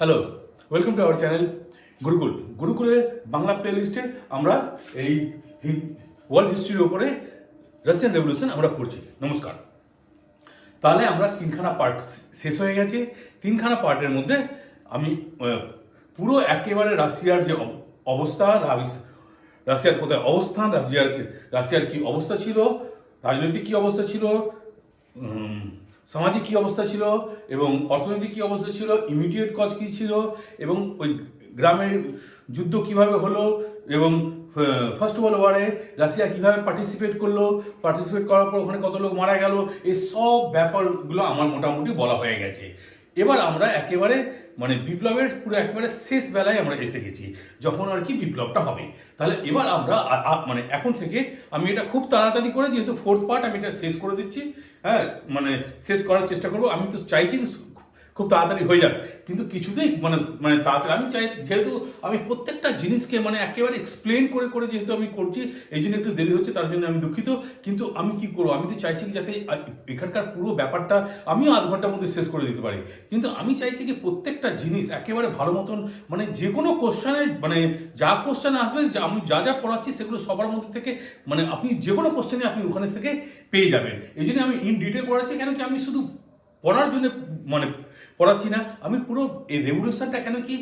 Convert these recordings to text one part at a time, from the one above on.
Hello, welcome to our channel Gurukul. গুরুকুলের বাংলা প্লেলিস্টে আমরা এই ওয়ার্ল্ড হিস্ট্রির ওপরে রাশিয়ান রেভলিউশন আমরা পড়ছি। নমস্কার। তাহলে আমরা তিনখানা পার্ট শেষ হয়ে গেছে। তিনখানা পার্টের মধ্যে আমি পুরো একেবারে রাশিয়ার যে অবস্থা, রাশিয়ার কোথায় অবস্থান, রাশিয়ার কী অবস্থা ছিল, রাজনৈতিক কী অবস্থা ছিল, সামাজিক কী অবস্থা ছিল এবং অর্থনৈতিক কী অবস্থা ছিল, ইমিডিয়েট কজ কী ছিল এবং ওই গ্রামের যুদ্ধ কীভাবে হলো এবং ফার্স্ট ওয়ার্ল্ড ওয়ারে রাশিয়া কীভাবে পার্টিসিপেট করার পর ওখানে কত লোক মারা গেল, এই সব ব্যাপারগুলো আমার মোটামুটি বলা হয়ে গেছে। এবার আমরা একেবারে বিপ্লবের পুরো একেবারে শেষ বেলায় আমরা এসে গেছি, যখন আর কি বিপ্লবটা হবে। তাহলে এবার আমরা এখন থেকে আমি এটা খুব তাড়াতাড়ি করে, যেহেতু ফোর্থ পার্ট, আমি এটা শেষ করে দিচ্ছি। হ্যাঁ, শেষ করার চেষ্টা করবো। আমি তো চাইছি খুব তাড়াতাড়ি হয়ে যাক, কিন্তু কিছুতেই তাড়াতাড়ি আমি চাই, যেহেতু আমি প্রত্যেকটা জিনিসকে একেবারে এক্সপ্লেন করে করে যেহেতু আমি করছি, এই জন্য একটু দেরি হচ্ছে, তার জন্য আমি দুঃখিত। কিন্তু আমি কি করবো, আমি তো চাইছি কি যাতে এখানকার পুরো ব্যাপারটা আমিও আধ ঘন্টার মধ্যে শেষ করে দিতে পারি। কিন্তু আমি চাইছি কি প্রত্যেকটা জিনিস একেবারে ভালো মতন, যে কোনো কোশ্চেনে যা কোশ্চেন আসবে, আমি যা যা পড়াচ্ছি সেগুলো সবার মধ্যে থেকে আপনি যে কোনো কোশ্চেনে আপনি ওখানে থেকে পেয়ে যাবেন। এই জন্য আমি ইন ডিটেল পড়াচ্ছি। কেন কি আমি শুধু পড়ার জন্য পড়াচ্ছি না, আমি পুরো এই রেভলিউশনটা, কেন কি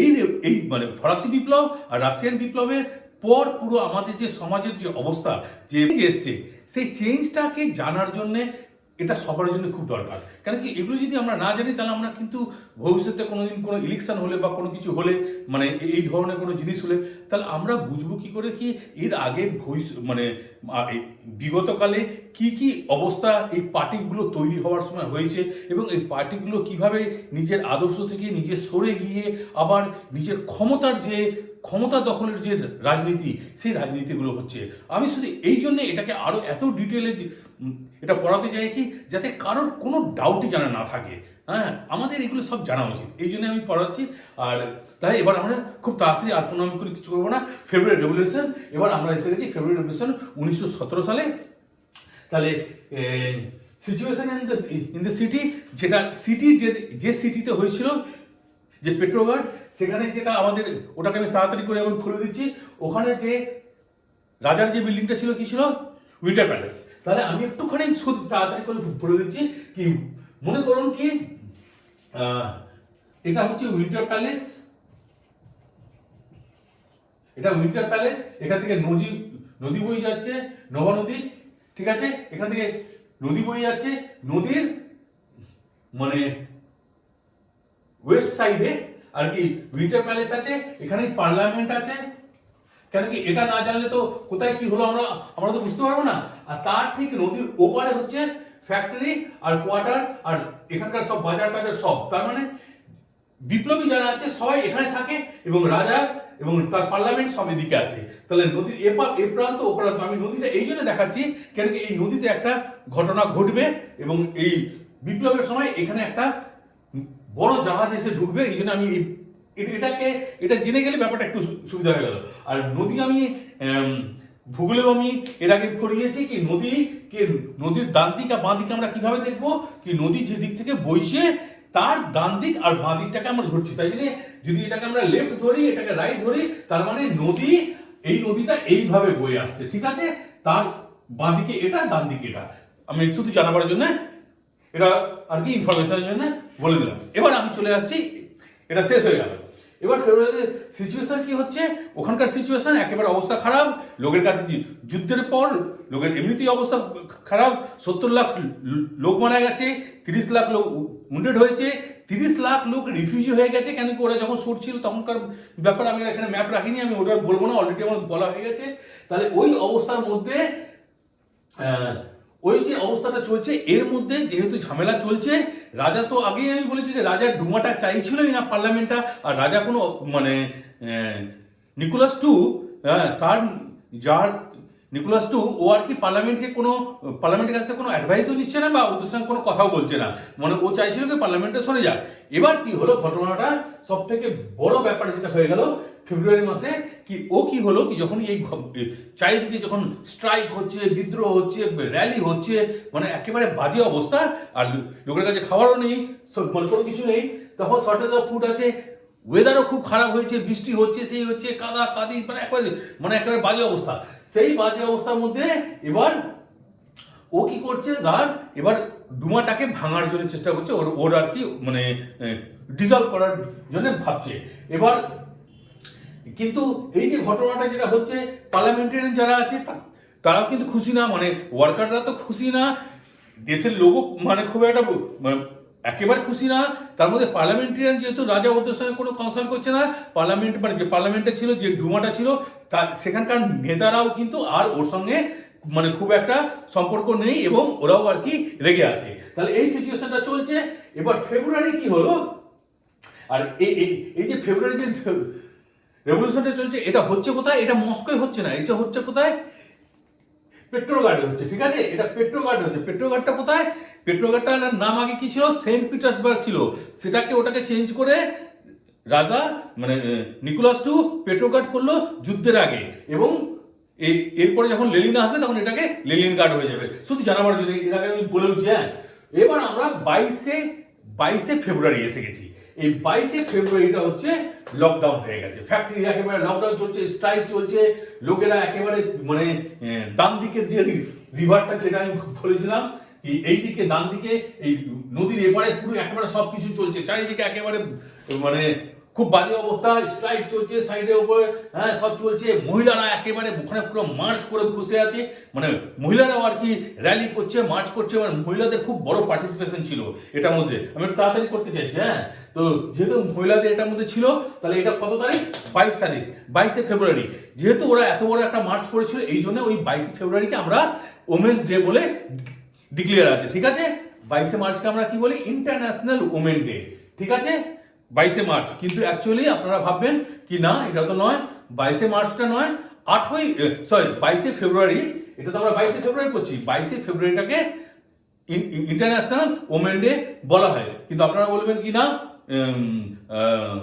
এই ফরাসি বিপ্লব আর রাশিয়ান বিপ্লবের পর পুরো আমাদের যে সমাজের যে অবস্থা যে এসছে, সেই চেঞ্জটাকে জানার জন্যে এটা সবার জন্য খুব দরকার। কেন কি এগুলো যদি আমরা না জানি, তাহলে আমরা কিন্তু ভবিষ্যতে কোনোদিন কোনো ইলেকশন হলে বা কোনো কিছু হলে, এই ধরনের কোনো জিনিস হলে, তাহলে আমরা বুঝবো কী করে কি এর আগে বিগতকালে কি কি অবস্থা এই পার্টিগুলো তৈরি হওয়ার সময় হয়েছে এবং এই পার্টিগুলো কিভাবে নিজের আদর্শ থেকে নিজে সরে গিয়ে আবার নিজের ক্ষমতা দখলের যে রাজনীতি, সেই রাজনীতিগুলো হচ্ছে। আমি শুধু এই জন্যে এটাকে আরও এত ডিটেলে এটা পড়াতে চাইছি, যাতে কারোর কোনো ডাউটই জানা না থাকে। হ্যাঁ, আমাদের এগুলো সব জানা উচিত, এই জন্য আমি পড়াচ্ছি। আর তাই এবার আমরা খুব তাড়াতাড়ি, আর কোনো আমি কিছু করবো না। ফেব্রুয়ারি রেভলিউশন, এবার আমরা এসে গেছি ফেব্রুয়ারি রেভলিউশন 1917 সালে। তাহলে সিচুয়েশন ইন দ্য সিটি, যেটা যে সিটিতে হয়েছিল, যে পেট্রোগার্ড, সেখানে যেটা আমাদের, ওটাকে আমি তাড়াতাড়ি করে এখন খুলে দিচ্ছি। ওখানে যে রাজার যে বিল্ডিংটা ছিল, কি ছিল? Winter palace. তাহলে আমি একটুখানি শুধু তাড়াতাড়ি করে বলে দিচ্ছি। কি মনে করুন কি এটা হচ্ছে উইন্টার প্যালেস, এটা উইন্টার প্যালেস। এখান থেকে নদী বয়ে যাচ্ছে, নোভা নদী, ঠিক আছে? এখান থেকে নদী বয়ে যাচ্ছে, নদীর ওয়েস্ট সাইডে আর কি উইন্টার প্যালেস আছে, এখানে পার্লামেন্ট আছে। কেন কি এটা না জানলে তো কোথায় কি হলো আমরা তো বুঝতে পারবো না। আর তার ঠিক নদীর ওপারে হচ্ছে ফ্যাক্টরি আর কোয়ার্টার, আর এখানকার সব বাজার টাজার সব। তার বিপ্লবী যারা আছে সবাই এখানে থাকে এবং রাজা এবং তার পার্লামেন্ট সব এদিকে আছে। তাহলে নদীর এ প্রান্ত ও প্রান্ত, আমি নদীটা এই জন্য দেখাচ্ছি কেন কি এই নদীতে একটা ঘটনা ঘটবে এবং এই বিপ্লবের সময় এখানে একটা বড় জাহাজ এসে ঢুকবে। এই জন্য আমি এটা জেনে গেলে ব্যাপারটা একটু সুবিধা হয়ে গেল। আর নদী আমি ভূগোলেও আমি এর আগে পড়িয়েছি কি নদীর ডান দিক আর বাঁ দিকে আমরা কিভাবে দেখবো কি নদী যে দিক থেকে বইছে তার ডান দিক আর বাঁ দিকটাকে আমরা ধরছি। তাই জন্য যদি এটাকে আমরা লেফট ধরি, এটাকে রাইট ধরি, তার এই নদীটা এইভাবে বয়ে আসছে, ঠিক আছে? তার বাঁ দিকে এটা, ডান দিকে এটা, আমি শুধু জানাবার জন্য এটা আর কি ইনফরমেশনের জন্য বলে দিলাম। এবার আমি চলে আসছি, এটা শেষ হয়ে গেল। এবার ফেব্রুয়ারির সিচুয়েশন কি হচ্ছে? ওখানকার সিচুয়েশন একেবারে অবস্থা খারাপ। লোকের কাছে যুদ্ধের পর লোকের এমনিতেই অবস্থা খারাপ। 70 লাখ লোক মারা গেছে, 30 লাখ লোক উন্ডেড হয়েছে, 30 লাখ লোক রিফিউজি হয়ে গেছে। কেন কি ওরা যখন সরছিল তখনকার ব্যাপার, আমি এখানে ম্যাপ রাখিনি, আমি ওটা বলবো না, অলরেডি আমার বলা হয়ে গেছে। তাহলে ওই অবস্থার মধ্যে ওই যে অবস্থাটা চলছে, এর মধ্যে যেহেতু ঝামেলা চলছে, রাজা তো আগেই আমি বলেছি যে রাজার ডুমাটা চাইছিলই না পার্লামেন্টটা। আর রাজা কোনো নিকোলাস টু, স্যার যার নিকোলাস টু, ও আর কি পার্লামেন্টের কাছ থেকে কোনো অ্যাডভাইসও নিচ্ছে না বা ওদের সঙ্গে কোনো কথাও বলছে না। ও চাইছিল যে পার্লামেন্টে সরে যাক। এবার কি হলো ঘটনাটা, সব থেকে বড় ব্যাপার যেটা হয়ে গেল ফেব্রুয়ারি মাসে, কি হলো কি যখন এই চারিদিকে যখন স্ট্রাইক হচ্ছে, বিদ্রোহ হচ্ছে, র্যালি হচ্ছে, একেবারে বাজে অবস্থা, আর লোকের কাছে খাবারও নেই, কোনো কিছু নেই। তখন শর্টেজ অফ ফুড আছে, ওয়েদারও খুব খারাপ হয়েছে, বৃষ্টি হচ্ছে, সেই হচ্ছে, কাদা কাদি, একেবারে বাজে অবস্থা। সেই বাজে অবস্থার মধ্যে এবার ও কি করছে, যার এবার ডুমাটাকে ভাঙার জন্য চেষ্টা করছে, ওর আর কি ডিজলভ করার জন্য ভাবছে। এবার কিন্তু এই যে ঘটনাটা যেটা হচ্ছে, পার্লামেন্টারিয়ান যারা আছে তারাও কিন্তু খুশি না, ওয়ার্কাররা তো খুশি না, দেশের লোকও খুব একটা একেবারে খুশি না। তার মধ্যে পার্লামেন্টারিয়ান যেহেতু রাজা ওদের সঙ্গে কোনো কনসাল্ট করছে না, পার্লামেন্ট যে পার্লামেন্টে ছিল, যে ডুমাটা ছিল, সেখানকার নেতারাও কিন্তু আর ওর সঙ্গে খুব একটা সম্পর্ক নেই, এবং ওরাও আর কি রেগে আছে। তাহলে এই সিচুয়েশনটা চলছে। এবার ফেব্রুয়ারি কি হলো, আর এই যে ফেব্রুয়ারি যে রেভলিউশনটা চলছে, এটা হচ্ছে কোথায়? এটা মস্কোয় হচ্ছে না, এটা হচ্ছে কোথায়? পেট্রোগার্ডে হচ্ছে, ঠিক আছে? এটা পেট্রোগার্ডে হচ্ছে। পেট্রোগার্ডটা কোথায়? পেট্রোগার্ডটার নাম আগে কি ছিল? সেন্ট পিটার্সবার্গ ছিল। ওটাকে চেঞ্জ করে রাজা নিকোলাস টু পেট্রোগার্ড করলো যুদ্ধের আগে, এবং এরপরে যখন লেনিন আসবে তখন এটাকে লেনিনগ্রাড হয়ে যাবে। শুধু জানাবার জন্য এর আগে আমি বলেওছি। হ্যাঁ, এবার আমরা 22শে ফেব্রুয়ারি এসে গেছি। এই 22শে ফেব্রুয়ারিটা হচ্ছে লকডাউন হয়ে গেছে, ফ্যাক্টরি একেবারে লকডাউন চলছে, স্ট্রাইক চলছে, লোকেরা একেবারে ডান দিকের যে রিভারটা, যেটা আমি বলেছিলাম, এই দিকে ডান দিকে এই নদীর এপারে পুরো একেবারে সবকিছু চলছে, চারিদিকে একেবারে খুব বাজে অবস্থা, স্ট্রাইক চলছে সাইডের উপর, হ্যাঁ, সব চলছে। মহিলারা একেবারে ওখানে পুরো মার্চ করে বসে আছে, মহিলারাও আর কি র্যালি করছে, মার্চ করছে, মহিলাদের খুব বড় পার্টিসিপেশন ছিল এটার মধ্যে। আমি একটু তাড়াতাড়ি করতে চাইছি। হ্যাঁ, তো যেহেতু মহিলাদের এটার মধ্যে ছিল, তাহলে এটা কত তারিখ? 22 তারিখ, 22শে ফেব্রুয়ারি। যেহেতু ওরা এত বড় একটা মার্চ করেছিল, এই জন্য ওই 22শে ফেব্রুয়ারিকে আমরা ওমেন্স ডে বলে ডিক্লেয়ার আছে, ঠিক আছে? 22শে মার্চকে আমরা কি বলি? ইন্টারন্যাশনাল ওমেন ডে, ঠিক আছে? 22শে মার্চ। কিন্তু অ্যাকচুয়ালি আপনারা ভাববেন কি না, এটা তো নয়, 22শে মার্চটা নয়, 22শে ফেব্রুয়ারি। এটা তো আমরা 22শে ফেব্রুয়ারি করছি, 22শে ফেব্রুয়ারিটাকে ইন্টারন্যাশনাল ওমেন ডে বলা হয়। কিন্তু আপনারা বলবেন কি না,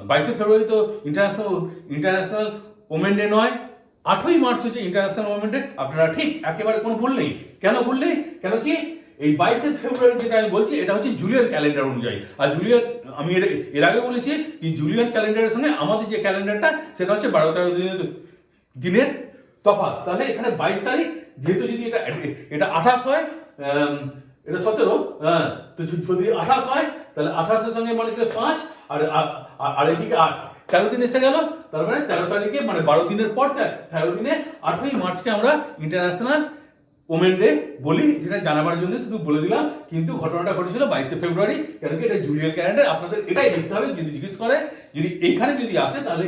22শে ফেব্রুয়ারি তো ইন্টারন্যাশনাল ওমেন ডে নয়, 8ই মার্চ হচ্ছে ইন্টারন্যাশনাল ওমেন ডে। আপনারা ঠিক, একেবারে কোনো ভুল নেই। কেন ভুল নেই? কেন কি এই 22শে ফেব্রুয়ারি যেটা আমি বলছি, এটা হচ্ছে জুলিয়ান ক্যালেন্ডার অনুযায়ী। আর আমি এর আগে বলেছি কি, জুলিয়ান ক্যালেন্ডারের সঙ্গে আমাদের যে ক্যালেন্ডারটা, সেটা হচ্ছে 12-13 দিনের তফাৎ। তাহলে এখানে 22 তারিখ, যেহেতু যদি এটা 28 হয়, এটা 17, তো যদি 28 হয়, তাহলে 28-এর সঙ্গে 5, আর এদিকে 8, 13 দিন এসে গেল। তারপরে 13 তারিখে 12 দিনের পর 13 দিনে 8ই মার্চকে আমরা ইন্টারন্যাশনাল ওমেন ডে বলি, যেটা জানাবার জন্য শুধু বলে দিলাম। কিন্তু ঘটনাটা ঘটেছিল 22শে ফেব্রুয়ারি, কেন কি এটা জুলিয়ান ক্যালেন্ডার। আপনাদের এটাই দেখতে হবে, যদি জিজ্ঞেস করে, যদি এইখানে যদি আসে, তাহলে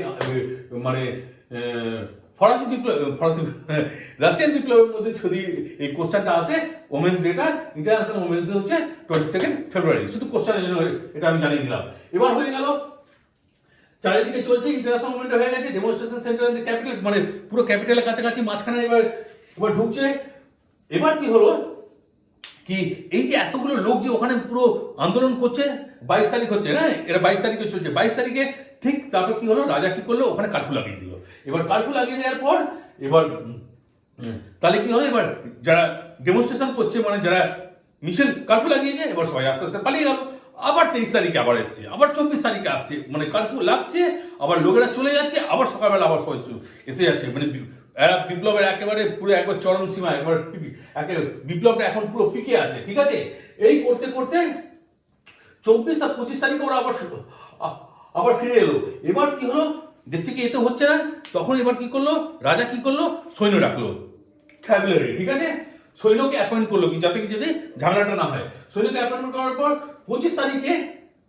রাশিয়ান বিপ্লবের মধ্যে যদি এই কোশ্চেনটা আসে, women's data, international women's day হচ্ছে 22 ফেব্রুয়ারি। শুধু কোশ্চেনের জন্য এটা আমি জানিয়ে দিলাম। এবার হয়ে গেল, চারিদিকে চলছে, ইন্টারন্যাশনাল ওমেন ডে হয়ে গেছে, demonstration centre in the capital, পুরো ক্যাপিটালের কাছাকাছি, মাঝখানে এবার ঢুকছে। এবার কি হলো কি, এই যে এতগুলো লোক যে ওখানে পুরো আন্দোলন করছে, 22 তারিখ হচ্ছে না, এটা 22 তারিখে চলছে। 22 তারিখে ঠিক তারপর কি হলো, রাজা কি করলো, ওখানে কারফিউ লাগিয়ে দিল। এবার কারফিউ লাগিয়ে দেওয়ার পর এবার তাহলে কি হলো, এবার যারা ডেমনস্ট্রেশন করছে, যারা মিছিল, কারফিউ লাগিয়েছে, এবার সবাই আস্তে আস্তে পালিয়ে গেল। আবার 23 তারিখে আবার এসছে, আবার 24 তারিখে আসছে, কারফিউ লাগছে, আবার লোকেরা চলে যাচ্ছে, আবার সকালবেলা আবার সবাই এসে যাচ্ছে। এরা বিপ্লবের একেবারে পুরো একবার চরম সীমা, বিপ্লবটা এখন পুরো পিকে আছে, ঠিক আছে? এই করতে করতে 24 আর 25 তারিখে ওরা আবার ফিরে এলো। এবার কি হলো, দেখছে কি এতে হচ্ছে না, তখন এবার কি করলো, রাজা কি করলো, সৈন্য ডাকলো, ক্যাভেলারি, ঠিক আছে? সৈন্যকে অ্যাপয়েন্ট করলো, কি যাতে যদি ঝামেলাটা না হয়। সৈন্যকে অ্যাপয়েন্টমেন্ট করার পর 25 তারিখে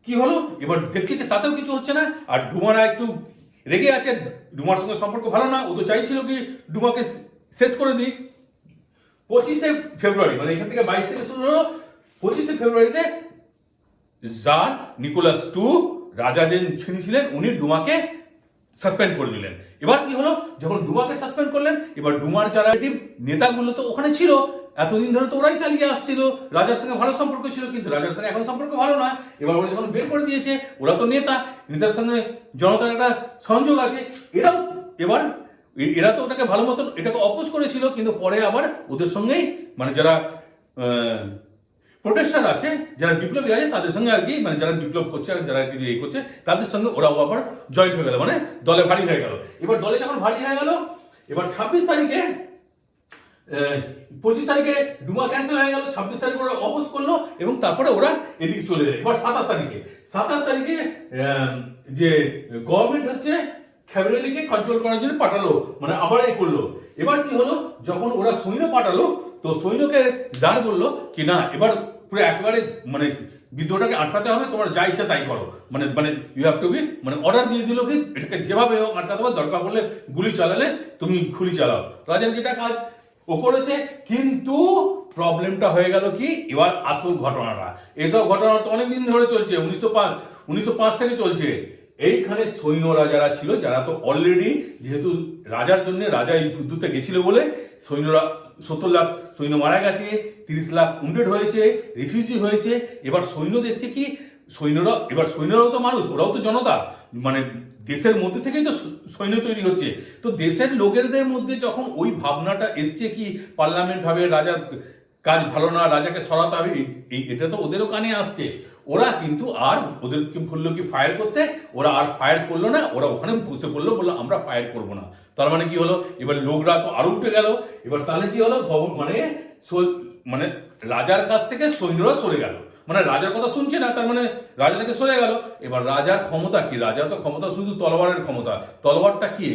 কি হলো, এবার দেখছে কি তাতেও কিছু হচ্ছে না, আর ডুমারা একটু রেগে আছে, ডুমার সঙ্গে সম্পর্ক ভালো না, ও তো চাইছিল কি ডুমাকে শেষ করে দিই। 25শে ফেব্রুয়ারি, এখান থেকে 22 থেকে শুরু হলো, 25শে ফেব্রুয়ারিতে জার নিকোলাস টু, রাজা যিনি ছিলেন, উনি ডুমাকে সাসপেন্ড করে দিলেন। এবার কি হলো, যখন ডুমাকে সাসপেন্ড করলেন, এবার ডুমার যারা নেতাগুলো তো ওখানে ছিল, এতদিন ধরে তো ওরাই চালিয়ে আসছিল, রাজার সঙ্গে ভালো সম্পর্ক ছিল, কিন্তু রাজার সঙ্গে এখন সম্পর্ক ভালো না। এবার ওরা যখন বের করে দিয়েছে, ওরা তো নেতার সঙ্গে জনতার একটা সংযোগ আছে, এরা তো ওটাকে ভালো মতন এটাকে অপোজ করেছিল, কিন্তু পরে আবার ওদের সঙ্গেই যারা প্রোটেস্টার আছে, যারা বিপ্লবী আছে তাদের সঙ্গে আর কি, মানে যারা বিপ্লব করছে আর যারা কি ইয়ে করছে তাদের সঙ্গে ওরাও আবার জয়েন্ট হয়ে গেল, মানে দলে ভারী হয়ে গেল। এবার দলে যখন ভারী হয়ে গেল, এবার 26 তারিখে 25 তারিখে ডুমা ক্যান্সেল হয়ে গেল, 26 তারিখে ওরা অপোজ করলো এবং তারপরে ওরা এদিকে চলে যায়। এবার 27 তারিখে যে গভর্নমেন্ট হচ্ছে খ্যাবরেলিকে কন্ট্রোল করার জন্য পাঠালো, মানে আবার এই করলো। এবার কি হলো, যখন ওরা সৈন্য পাঠালো তো সৈন্যকে জার বললো কি না এবার পুরো একেবারে মানে বিদ্রোহটাকে আটকাতে হবে, তোমার যা ইচ্ছা তাই করো, মানে মানে ইউ হ্যাভ টু বি, মানে অর্ডার দিয়ে দিল কি এটাকে যেভাবে হোক আটকাতে হবে, দরকার পড়লে গুলি চালালে তুমি গুলি চালাও। রাজার যেটা কাজ ও করেছে, কিন্তু প্রবলেমটা হয়ে গেল কি, এবার আসল ঘটনাটা, এসব ঘটনা তো অনেকদিন ধরে চলছে, 1905 থেকে চলছে। এইখানে সৈন্যরা যারা ছিল, যারা তো অলরেডি যেহেতু রাজার জন্য রাজা এই যুদ্ধতে গেছিল বলে সৈন্যরা 70 লাখ সৈন্য মারা গেছে, 30 লাখ উন্ডেড হয়েছে, রিফিউজি হয়েছে। এবার সৈন্য দেখছে কি, সৈন্যরাও তো মানুষ, ওরাও তো জনতা, মানে দেশের মধ্যে থেকেই তো সৈন্য তৈরি হচ্ছে। তো দেশের লোকেদের মধ্যে যখন ওই ভাবনাটা এসছে কি পার্লামেন্ট ভাবে রাজার কাজ ভালো না, রাজাকে সরাতে হবে, এটা তো ওদেরও কানে আসছে। ওরা কিন্তু আর ওদেরকে বললো কি ফায়ার করতে, ওরা আর ফায়ার করলো না, ওরা ওখানে বসে পড়লো, বললো আমরা ফায়ার করবো না। তার মানে কি হলো, এবার লোকরা তো আরো উঠে গেল। এবার তাহলে কি হলো, মানে রাজার কাছ থেকে সৈন্যরা সরে গেল, মানে রাজার কথা শুনছে না, তার মানে রাজা থেকে সরে গেল। এবার রাজার ক্ষমতা কি, রাজা তো ক্ষমতা শুধু তলোয়ারের ক্ষমতা, তলোয়ারটা কি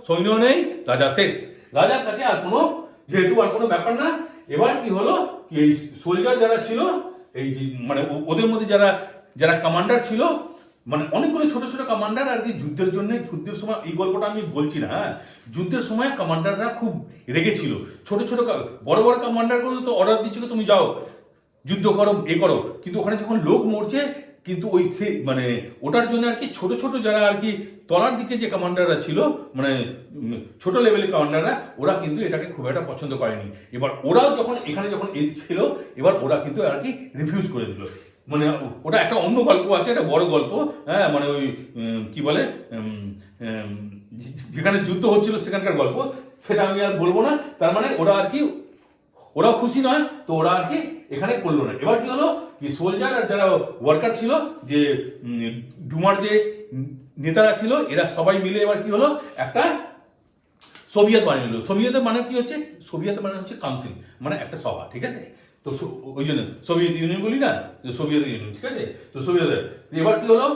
সৈন্য নেই, রাজা শেষ, রাজার কাছে আর কোনো যেহেতু আর কোনো ব্যাপার না। এবার কি হলো, এই সোলজার যারা ছিল, এই যে মানে ওদের মধ্যে যারা কমান্ডার ছিল, মানে অনেকগুলো ছোট ছোট কমান্ডার আর কি যুদ্ধের জন্য, যুদ্ধের সময় এই গল্পটা আমি বলছি না, হ্যাঁ, যুদ্ধের সময় কমান্ডাররা খুব রেগেছিল। ছোট ছোট বড় বড় কমান্ডারগুলো তো অর্ডার দিচ্ছিল তুমি যাও যুদ্ধ করো করো, কিন্তু ওখানে যখন লোক মরছে, কিন্তু ওই সে মানে ওটার জন্য আর কি ছোট ছোট যারা আর কি তলার দিকে যে কমান্ডাররা ছিল, মানে ছোট লেভেলের কমান্ডাররা, ওরা কিন্তু এটাকে খুব একটা পছন্দ করেনি। এবার ওরাও যখন এখানে যখন ছিল, এবার ওরা কিন্তু আর কি রিফিউজ করে দিল। মানে ওটা একটা অন্য গল্প আছে, একটা বড় গল্প, হ্যাঁ, মানে ওই কি বলে যেখানে যুদ্ধ হচ্ছিল সেখানকার গল্প, সেটা আমি আর বলবো না। তার মানে ওরা আর কি, ওরাও খুশি নয়, তো ওরা আর কি এখানে করলো না। এবার কি হলো, কি সোলজার আর যারা ওয়ার্কার ছিল, যে ডুমার যে নেতারা ছিল, এরা সবাই মিলে এবার কি হলো, একটা সোভিয়েত বানিয়ে নিল। সোভিয়েতের মানে কি হচ্ছে, সোভিয়েতের মানে হচ্ছে কাউন্সিল, মানে একটা সভা, ঠিক আছে। তো ওই জন্য সোভিয়েত ইউনিয়ন বলি না, সোভিয়েত ইউনিয়ন, ঠিক আছে। তো সোভিয়েত এবার কি হলো,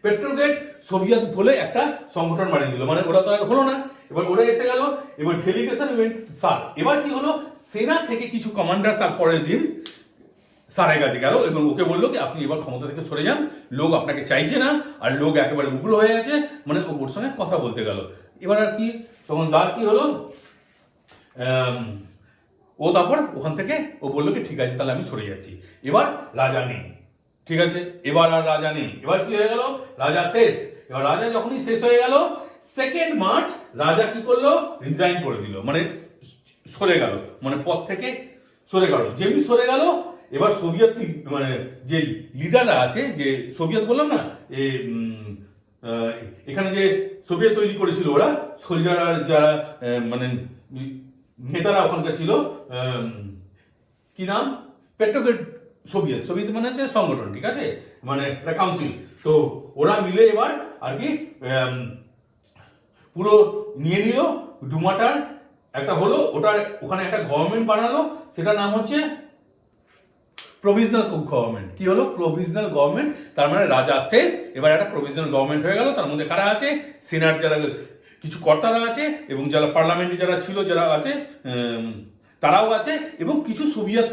পেট্রোগ্রেড সোভিয়েত বলে একটা সংগঠন বানিয়ে দিল, মানে ওরা তো আর হলো না। এবার ওরা এসে গেল, এবার ডেলিগেশন ইভেন্ট স্যার। এবার কি হলো, সেনা থেকে কিছু কমান্ডার তার পরের দিন স্যারের কাছে গেল এবং ওকে বললো কি আপনি এবার ক্ষমতা থেকে সরে যান, লোক আপনাকে চাইছে না, আর লোক একেবারে উগ্র হয়ে আছে, মানে ওর সঙ্গে কথা বলতে গেল। এবার আর কি তখন তার কি হলো, ও তারপর ওখান থেকে ও বললো কি ঠিক আছে তাহলে আমি সরে যাচ্ছি। এবার রাজা নেই, ঠিক আছে, এবার আর রাজা নেই। এবার কি হয়ে গেল, রাজা শেষ। এবার রাজা যখনই শেষ হয়ে গেল, 2 মার্চ রাজা কি করলো, রিজাইন করে দিল, মানে সরে গেল, মানে পদ থেকে সরে গেল। যেমনি সরে গেল, এবার সোভিয়েত মানে যে লিডাররা আছে, যে সোভিয়েত বললাম না, এখানে যে সোভিয়েত তৈরি করেছিল ওরা, সোলজার আর যারা মানে নেতারা ওখানকার ছিল, কি নাম, পেট্রোগ্রেড সোভিয়েত, সোভিয়েত মানে হচ্ছে সংগঠন, ঠিক আছে, মানে একটা কাউন্সিল। তো ওরা মিলে এবার আর কি পুরো নিয়ে নিল ডুমাটার একটা হলো, ওটার ওখানে একটা গভর্নমেন্ট বানালো, সেটার নাম হচ্ছে প্রভিজনাল গভর্নমেন্ট। কি হলো, প্রভিজনাল গভর্নমেন্ট, তার মানে রাজা শেষ, এবার একটা প্রভিজনাল গভর্নমেন্ট হয়ে গেল। তার মধ্যে কারা আছে, সেনার যারা কিছু কর্তারা আছে, এবং যারা পার্লামেন্টে যারা ছিল, যারা আছে তারাও আছে, এবং কিছু সোভিয়েত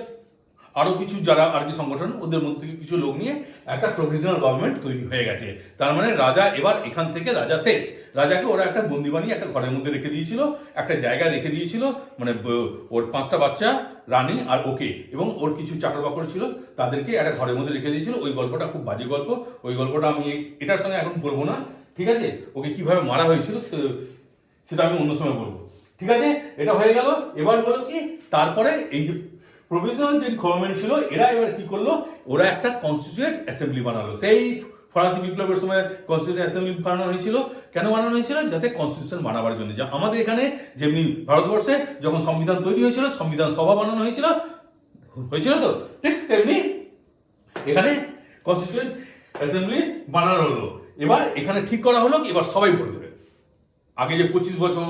আরও কিছু যারা আর কি সংগঠন, ওদের মধ্যে থেকে কিছু লোক নিয়ে একটা প্রভিজনাল গভর্নমেন্ট তৈরি হয়ে গেছে। তার মানে রাজা এবার এখান থেকে রাজা শেষ। রাজাকে ওরা একটা বন্দি বানিয়ে একটা ঘরের মধ্যে রেখে দিয়েছিল, একটা জায়গায় রেখে দিয়েছিল, মানে ওর 5টা বাচ্চা, রানী আর ওকে, এবং ওর কিছু চাকর বাকর ছিল, তাদেরকে একটা ঘরের মধ্যে রেখে দিয়েছিল। ওই গল্পটা খুব বাজে গল্প, ওই গল্পটা আমি এটার সঙ্গে এখন বলবো না, ঠিক আছে। ওকে কিভাবে মারা হয়েছিল সেটা আমি অন্য সময় বলবো, ঠিক আছে। এটা হয়ে গেল। এবার হলো কি, তারপরে এই যে প্রভিজনাল যে গভর্নমেন্ট ছিল, এরা এবার কি করলো, ওরা একটা কনস্টিটিউয়েন্ট অ্যাসেম্বলি বানালো, সেই ফরাসি বিপ্লবের সময় কনস্টিটিউশন অ্যাসেম্বলি বানানো হয়েছিল। কেন বানানো হয়েছিল? যাতে কনস্টিটিউশন বানাবার জন্য। যা আমাদের এখানে যেমনি ভারতবর্ষে যখন সংবিধান তৈরি হয়েছিল, সংবিধান সভা বানানো হয়েছিল তো ঠিক তেমনি এখানে কনস্টিটিউশন অ্যাসেম্বলি বানানো হলো। এবার এখানে ঠিক করা হলো এবার সবাই ভোট দেবে। আগে যে 25 বছর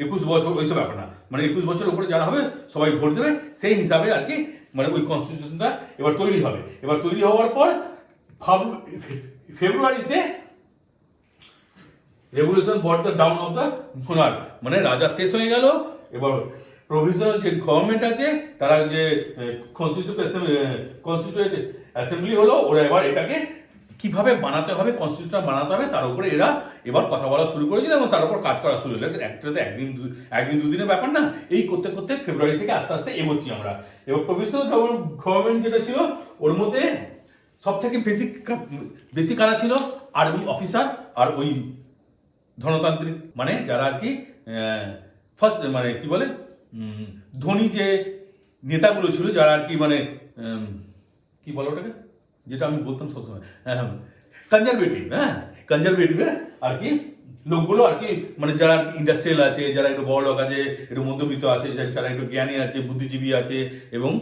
21 বছর ওইসব ব্যাপার না, মানে 21 বছর উপরে যারা হবে সবাই ভোট দেবে, সেই হিসাবে আর কি মানে ওই কনস্টিটিউশনটা এবার তৈরি হবে। এবার তৈরি হওয়ার পর ফেব্রুয়ারিতে revolution bot the down of the Monarch, মানে রাজা শেষ হয়ে গেল। এবার প্রভিশনাল যে গভর্নমেন্ট আছে তারা যে কনস্টিটিউয়েন্ট অ্যাসেম্বলি হলো, ওরা এবার এটাকে কিভাবে বানাতে হবে, কনস্টিটিউশন বানাতে হবে তার উপরে এরা এবার কথা বলা শুরু করেছিল এবং তার উপর কাজ করা শুরু হলো। একটাতে একদিন দুদিনের ব্যাপার না, এই করতে করতে ফেব্রুয়ারি থেকে আস্তে আস্তে এগোচ্ছি আমরা। এবার প্রভিশনাল গভর্নমেন্ট যেটা ছিল ওর মধ্যে সব থেকে বেশি কারা ছিল? আর্মি অফিসার আর ওই ধনতান্ত্রিক, মানে যারা আর কি ফার্স্ট মানে কি বলে ধনী যে নেতাগুলো ছিল, যারা আর কি মানে কি বলে ওটাকে, যেটা আমি বলতাম সবসময় কনজারভেটিভ, কনজারভেটিভ আর কি লোকগুলো আর কি, মানে যারা ইন্ডাস্ট্রিয়াল আছে, যারা একটু বড় লোক আছে, একটু মধ্যবিত্ত আছে, যারা একটু জ্ঞানী আছে, বুদ্ধিজীবী আছে এবং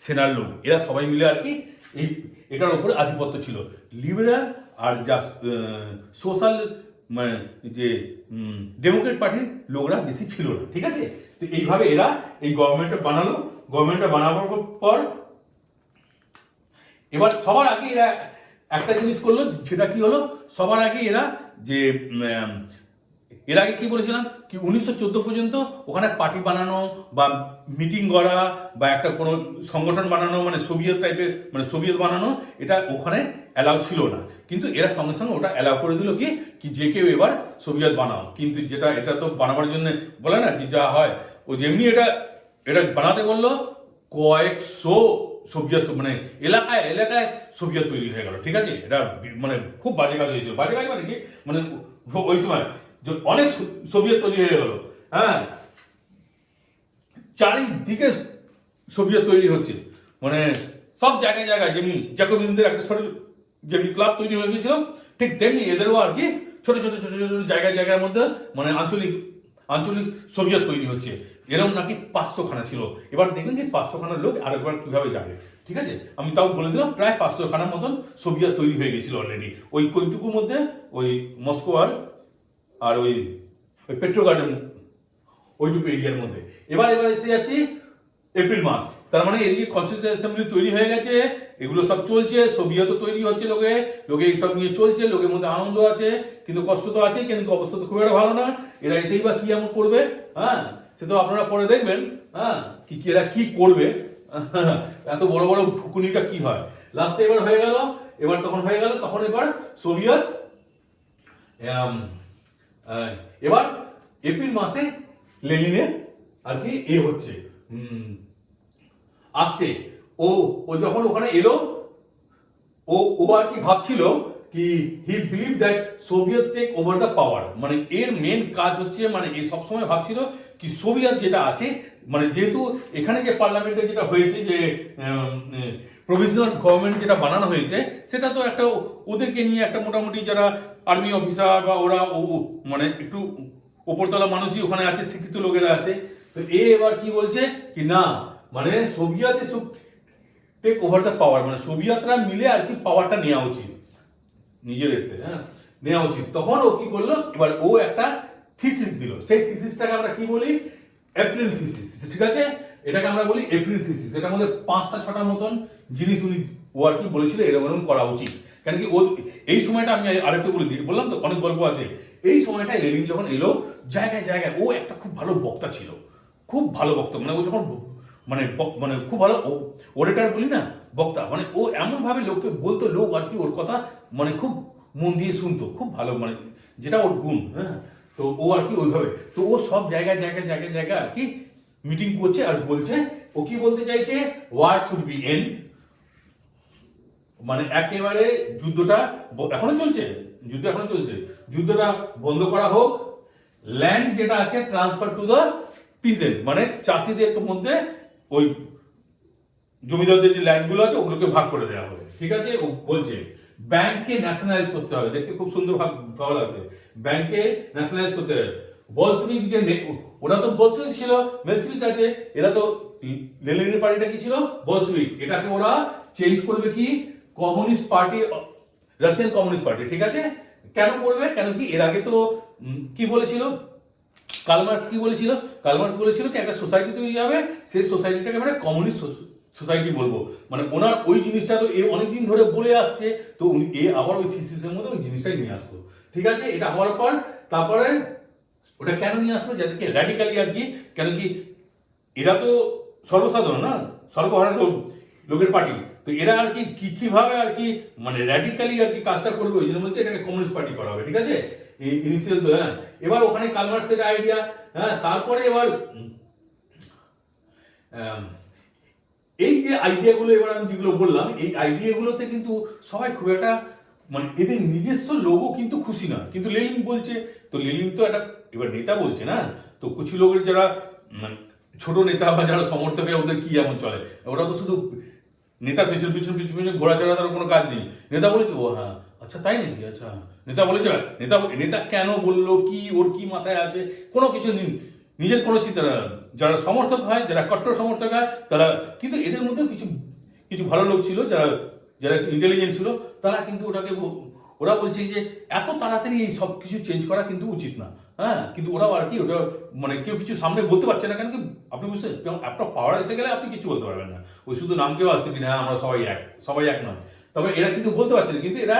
সেনার লোক, এরা সবাই মিলে আর কি এই এটার উপরে আধিপত্য ছিল। লিবারেল আর যা সোশ্যাল মানে যে ডেমোক্রেট পার্টির লোকরা বেশি ছিল না, ঠিক আছে। তো এইভাবে এরা এই গভর্নমেন্টটা বানালো। গভর্নমেন্টটা বানাবার পর এবার সবার আগে এরা একটা জিনিস করলো, সেটা কি হলো, সবার আগে এরা যে এর আগে কি বলেছিলাম কি 1914 পর্যন্ত ওখানে পার্টি বানানো বা মিটিং করা বা একটা কোনো সংগঠন বানানো, মানে সোভিয়েত টাইপের মানে সোভিয়েত বানানো, এটা ওখানে অ্যালাউ ছিল না। কিন্তু এরা সঙ্গে সঙ্গে ওটা অ্যালাউ করে দিল কি যে কেউ এবার সোভিয়েত বানাও। কিন্তু এটা তো বানাবার জন্য বলে না কি যা হয়, ও যেমনি এটা বানাতে বললো কয়েকশো সোভিয়েত মানে এলাকায় সোভিয়েত তৈরি হয়ে গেল, ঠিক আছে। এটা মানে খুব বাজে কাজ হয়েছিল। বাজে কাজ মানে কি, মানে ওই সময় অনেক সোভিয়েত তৈরি হয়ে গেল, চারিদিকে সোভিয়েত তৈরি হচ্ছে, মানে সব জায়গায় যেমনি জ্যাকোবিনদের একটা ছোট যেমনি ক্লাব তৈরি হয়ে গেছিল, ঠিক তেমনি এদেরও আর কি ছোট ছোট জায়গার মধ্যে মানে আঞ্চলিক সোভিয়েত তৈরি হচ্ছে। এরকম নাকি 500 খানা ছিল। এবার দেখবেন যে 500 খানার লোক আরেকবার কিভাবে যাবে, ঠিক আছে। আমি তাও বলে দিলাম প্রায় 500 খানার মতন সোভিয়েত তৈরি হয়ে গেছিল অলরেডি ওই কইটুকুর মধ্যে, ওই মস্কো আর ওই পেট্রোগার্ডেন ওইটুকু এরিয়ার মধ্যে। এবার এসে যাচ্ছি এপ্রিল মাস, তার মানে এদিকে কনস্টিটিউশন অ্যাসেম্বলি তৈরি হয়ে গেছে, এগুলো সব চলছে, সোভিয়েতও তৈরি হচ্ছে, লোকে এইসব নিয়ে চলছে, লোকের মধ্যে আনন্দ আছে কিন্তু কষ্ট তো আছে, কিন্তু অবস্থা তো খুব একটা ভালো না। এরা এসেই বা কি এমন করবে, সে তো আপনারা পরে দেখবেন কি এরা কি করবে, এত বড় বড় ঢুকুনিটা কি হয়। লাস্টে এবার হয়ে গেল, তখন এবার সোভিয়েত এবার এপ্রিল মাসে লেনিনের আর কি হচ্ছে আসছে। ও যখন ওখানে এলো, ও আর কি ভাবছিল কি he believe that Soviet take over the power, মানে এর মেন কাজ হচ্ছে, মানে এ সবসময় ভাবছিল কি সোভিয়েত যেটা আছে, মানে যেহেতু এখানে যে পার্লামেন্টে যেটা হয়েছে যে প্রভিশনাল গভর্নমেন্ট যেটা বানানো হয়েছে, সেটা তো একটা ওদেরকে নিয়ে একটা মোটামুটি যারা আর্মি অফিসার বা ওরা মানে একটু ওপরতলা মানুষই ওখানে আছে, শিক্ষিত লোকেরা আছে। তো এবার কি বলছে কি না, মানে Soviet take over the power, মানে সোভিয়েতরা মিলে আর কি পাওয়ারটা নেওয়া উচিত নিজের নেওয়া উচিত। তখন ও কি করলো, এবার ও একটা থিসিস দিল। সেই থিসিসটাকে আমরা কি বলি, এপ্রিল থিসিস, ঠিক আছে। এটাকে আমরা বলি এপ্রিল থিসিস। এটার মধ্যে 5টা-6টা মতন জিনিস ও আর কি বলেছিল এরকম করা উচিত। কেন কি ও এই সময়টা আমি আরেকটু বললাম তো অনেক গল্প আছে। এই সময়টা লেনিন যখন এলো জায়গায় ও একটা খুব ভালো বক্তা ছিল, খুব ভালো বক্তা, মানে ও যখন মানে খুব ভালো ওরেটার বলি না, বক্তা, মানে ও এমনভাবে লোককে বলতো, লোক আর কি ওর কথা মানে খুব মন দিয়ে শুনতো, খুব ভালো, মানে যেটা ওর গুণ। তো ও আর কি ওইভাবে, তো ও সব জায়গায় আর কি মিটিং করছে আর বলছে, ও কি বলতে চাইছে, ওয়ার শুড বি এন্ড, মানে একেবারে যুদ্ধটা এখনো চলছে, যুদ্ধটা বন্ধ করা হোক, ল্যান্ড যেটা আছে ট্রান্সফার টু দ্য পিজেন্ট, মানে চাষিদের মধ্যে ওই জমিদারদের যে ল্যান্ডগুলো আছে ওগুলোকে ভাগ করে দেওয়া হবে, ঠিক আছে। ও বলছে ব্যাংককে ন্যাশনালাইজ করতে হবে, দেখতে খুব সুন্দর ভালো লাগছে, ব্যাংককে ন্যাশনালাইজ করতে হবে। বলসেভিক যে ওরা তো বলসেভিক ছিল, মেলসেভিক আছে, এরা তো লেনিনের পার্টিটা কি ছিল, বলসেভিক, এটাকে ওরা চেঞ্জ করবে কি communist party, Russian communist party, ঠিক আছে। কেন করবে, কেন কি এর আগে তো কি বলেছিল কার্ল মার্কস, কি বলেছিল, কার্ল মার্কস বলেছিল কি একটা সোসাইটি তৈরি হবে, সেই সোসাইটিটাকে মানে কমিউনিস্ট সোসাইটি বলবো, মানে ওনার ওই জিনিসটা তো এ অনেকদিন ধরে বলে আসছে, তো উনি এ আবার ওই থিসিসের মধ্যে ওই জিনিসটাই নিয়ে আসতো, ঠিক আছে। এটা হওয়ার পর তারপরে ওটা কেন নিয়ে আসলো, যাদেরকে র্যাডিক্যালি আর কি, কেন কি এরা তো সর্বসাধারণ না, সর্বহারা লোকের পার্টি, তো এরা আর কি কিভাবে আর কি মানে র্যাডিক্যালি আর কি কাজটা করবে, ওই জন্য বলছে এটাকে কমিউনিস্ট পার্টি করা হবে, ঠিক আছে। ইনিশিয়াল তো হ্যাঁ, এবার ওখানে কার্ল মার্কসের আইডিয়া, হ্যাঁ, তারপরে এবার এই যে আইডিয়াগুলো এবার আমি যেগুলো বললাম, এই আইডিয়াগুলোতে কিন্তু সবাই খুব একটা মানে এদের নিজস্ব লোকও কিন্তু খুশি না, কিন্তু লেনিন বলছে, তো লেনিন তো একটা এবার নেতা বলছে না, তো কিছু লোকের যারা ছোট নেতা বা যারা সমর্থক হয় ওদের কি এমন চলে, ওরা তো শুধু নেতার পেছন পেছন পেছন পেছন ঘোরাচড়া, তার কোনো কাজ নেই। নেতা বলেছে ও হ্যাঁ আচ্ছা তাই নাকি, আচ্ছা নেতা বলেছে ব্যাস, নেতা কেন বললো, কি ওর কি মাথায় আছে, কোনো কিছু নিজের কোনো চিন্তা, যারা সমর্থক হয়, যারা কট্টর সমর্থক হয় তারা, কিন্তু এদের মধ্যেও কিছু কিছু ভালো লোক ছিল, যারা যারা ইন্টেলিজেন্ট ছিল, তারা কিন্তু ওটাকে ওরা বলছে যে এত তাড়াতাড়ি এই সব কিছু চেঞ্জ করা কিন্তু উচিত না, হ্যাঁ, কিন্তু ওরাও আর কি ওটা মানে কেউ কিছু সামনে বলতে পারছে না, কেন কি আপনি বুঝতে, আপনার পাওয়ার এসে গেলে আপনি কিছু বলতে পারবেন না, ওই শুধু নামকেও আসতে কিনা হ্যাঁ আমরা সবাই এক নয়, তবে এরা কিন্তু বলতে পারছে না, কিন্তু এরা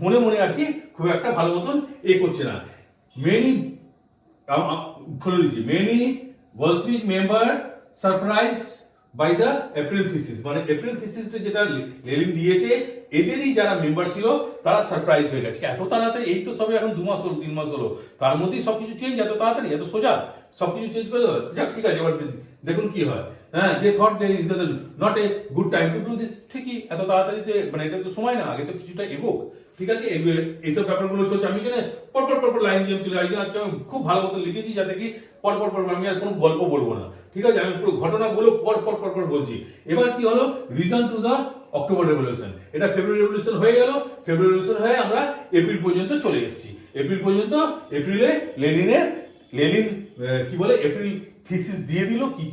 মনে মনে আর কি খুব একটা ভালো মতন করছে না। মেনি খুলে দিচ্ছি, many Bolshevik member surprise by the April thesis, মানে এপ্রিল থিসিসটা যেটা লেনিন দিয়েছে, এদেরই যারা মেম্বার ছিল তারা সারপ্রাইজ হয়ে গেছে, এত তাড়াতাড়ি, এই তো সবে এখন 2 মাস হলো 3 মাস হলো, তার মধ্যেই সবকিছু চেঞ্জ, এত তাড়াতাড়ি, এত সোজা সবকিছু চেঞ্জ করে দেবে, যাক ঠিক আছে, এবার দেখুন কি হয়। হ্যাঁ, they thought they is not a good time to do this, ঠিকই, এত তাড়াতাড়িতে মানে এটা তো সময় না, আগে তো কিছুটা এগোক, ঠিক আছে। এইসব ব্যাপারগুলো চলছে, আমি এখানে পরপর লাইন দিয়ে চলে আসছি, আজকে আমি খুব ভালো মতো লিখেছি, যাতে কি পরপর আমি আর কোনো গল্প বলবো না, ঠিক আছে, আমি পুরো ঘটনাগুলো পরপর বলছি। এবার কি হলো, reason to the October revolution, এটা ফেব্রুয়ারি রেভলিউশন হয়ে গেল, ফেব্রুয়ারি রেভলিউশন হয়ে আমরা এপ্রিল পর্যন্ত চলে এসেছি, এপ্রিল পর্যন্ত, এপ্রিলে লেনিন কি বলে এপ্রিল থিসিস দিয়ে দিল কি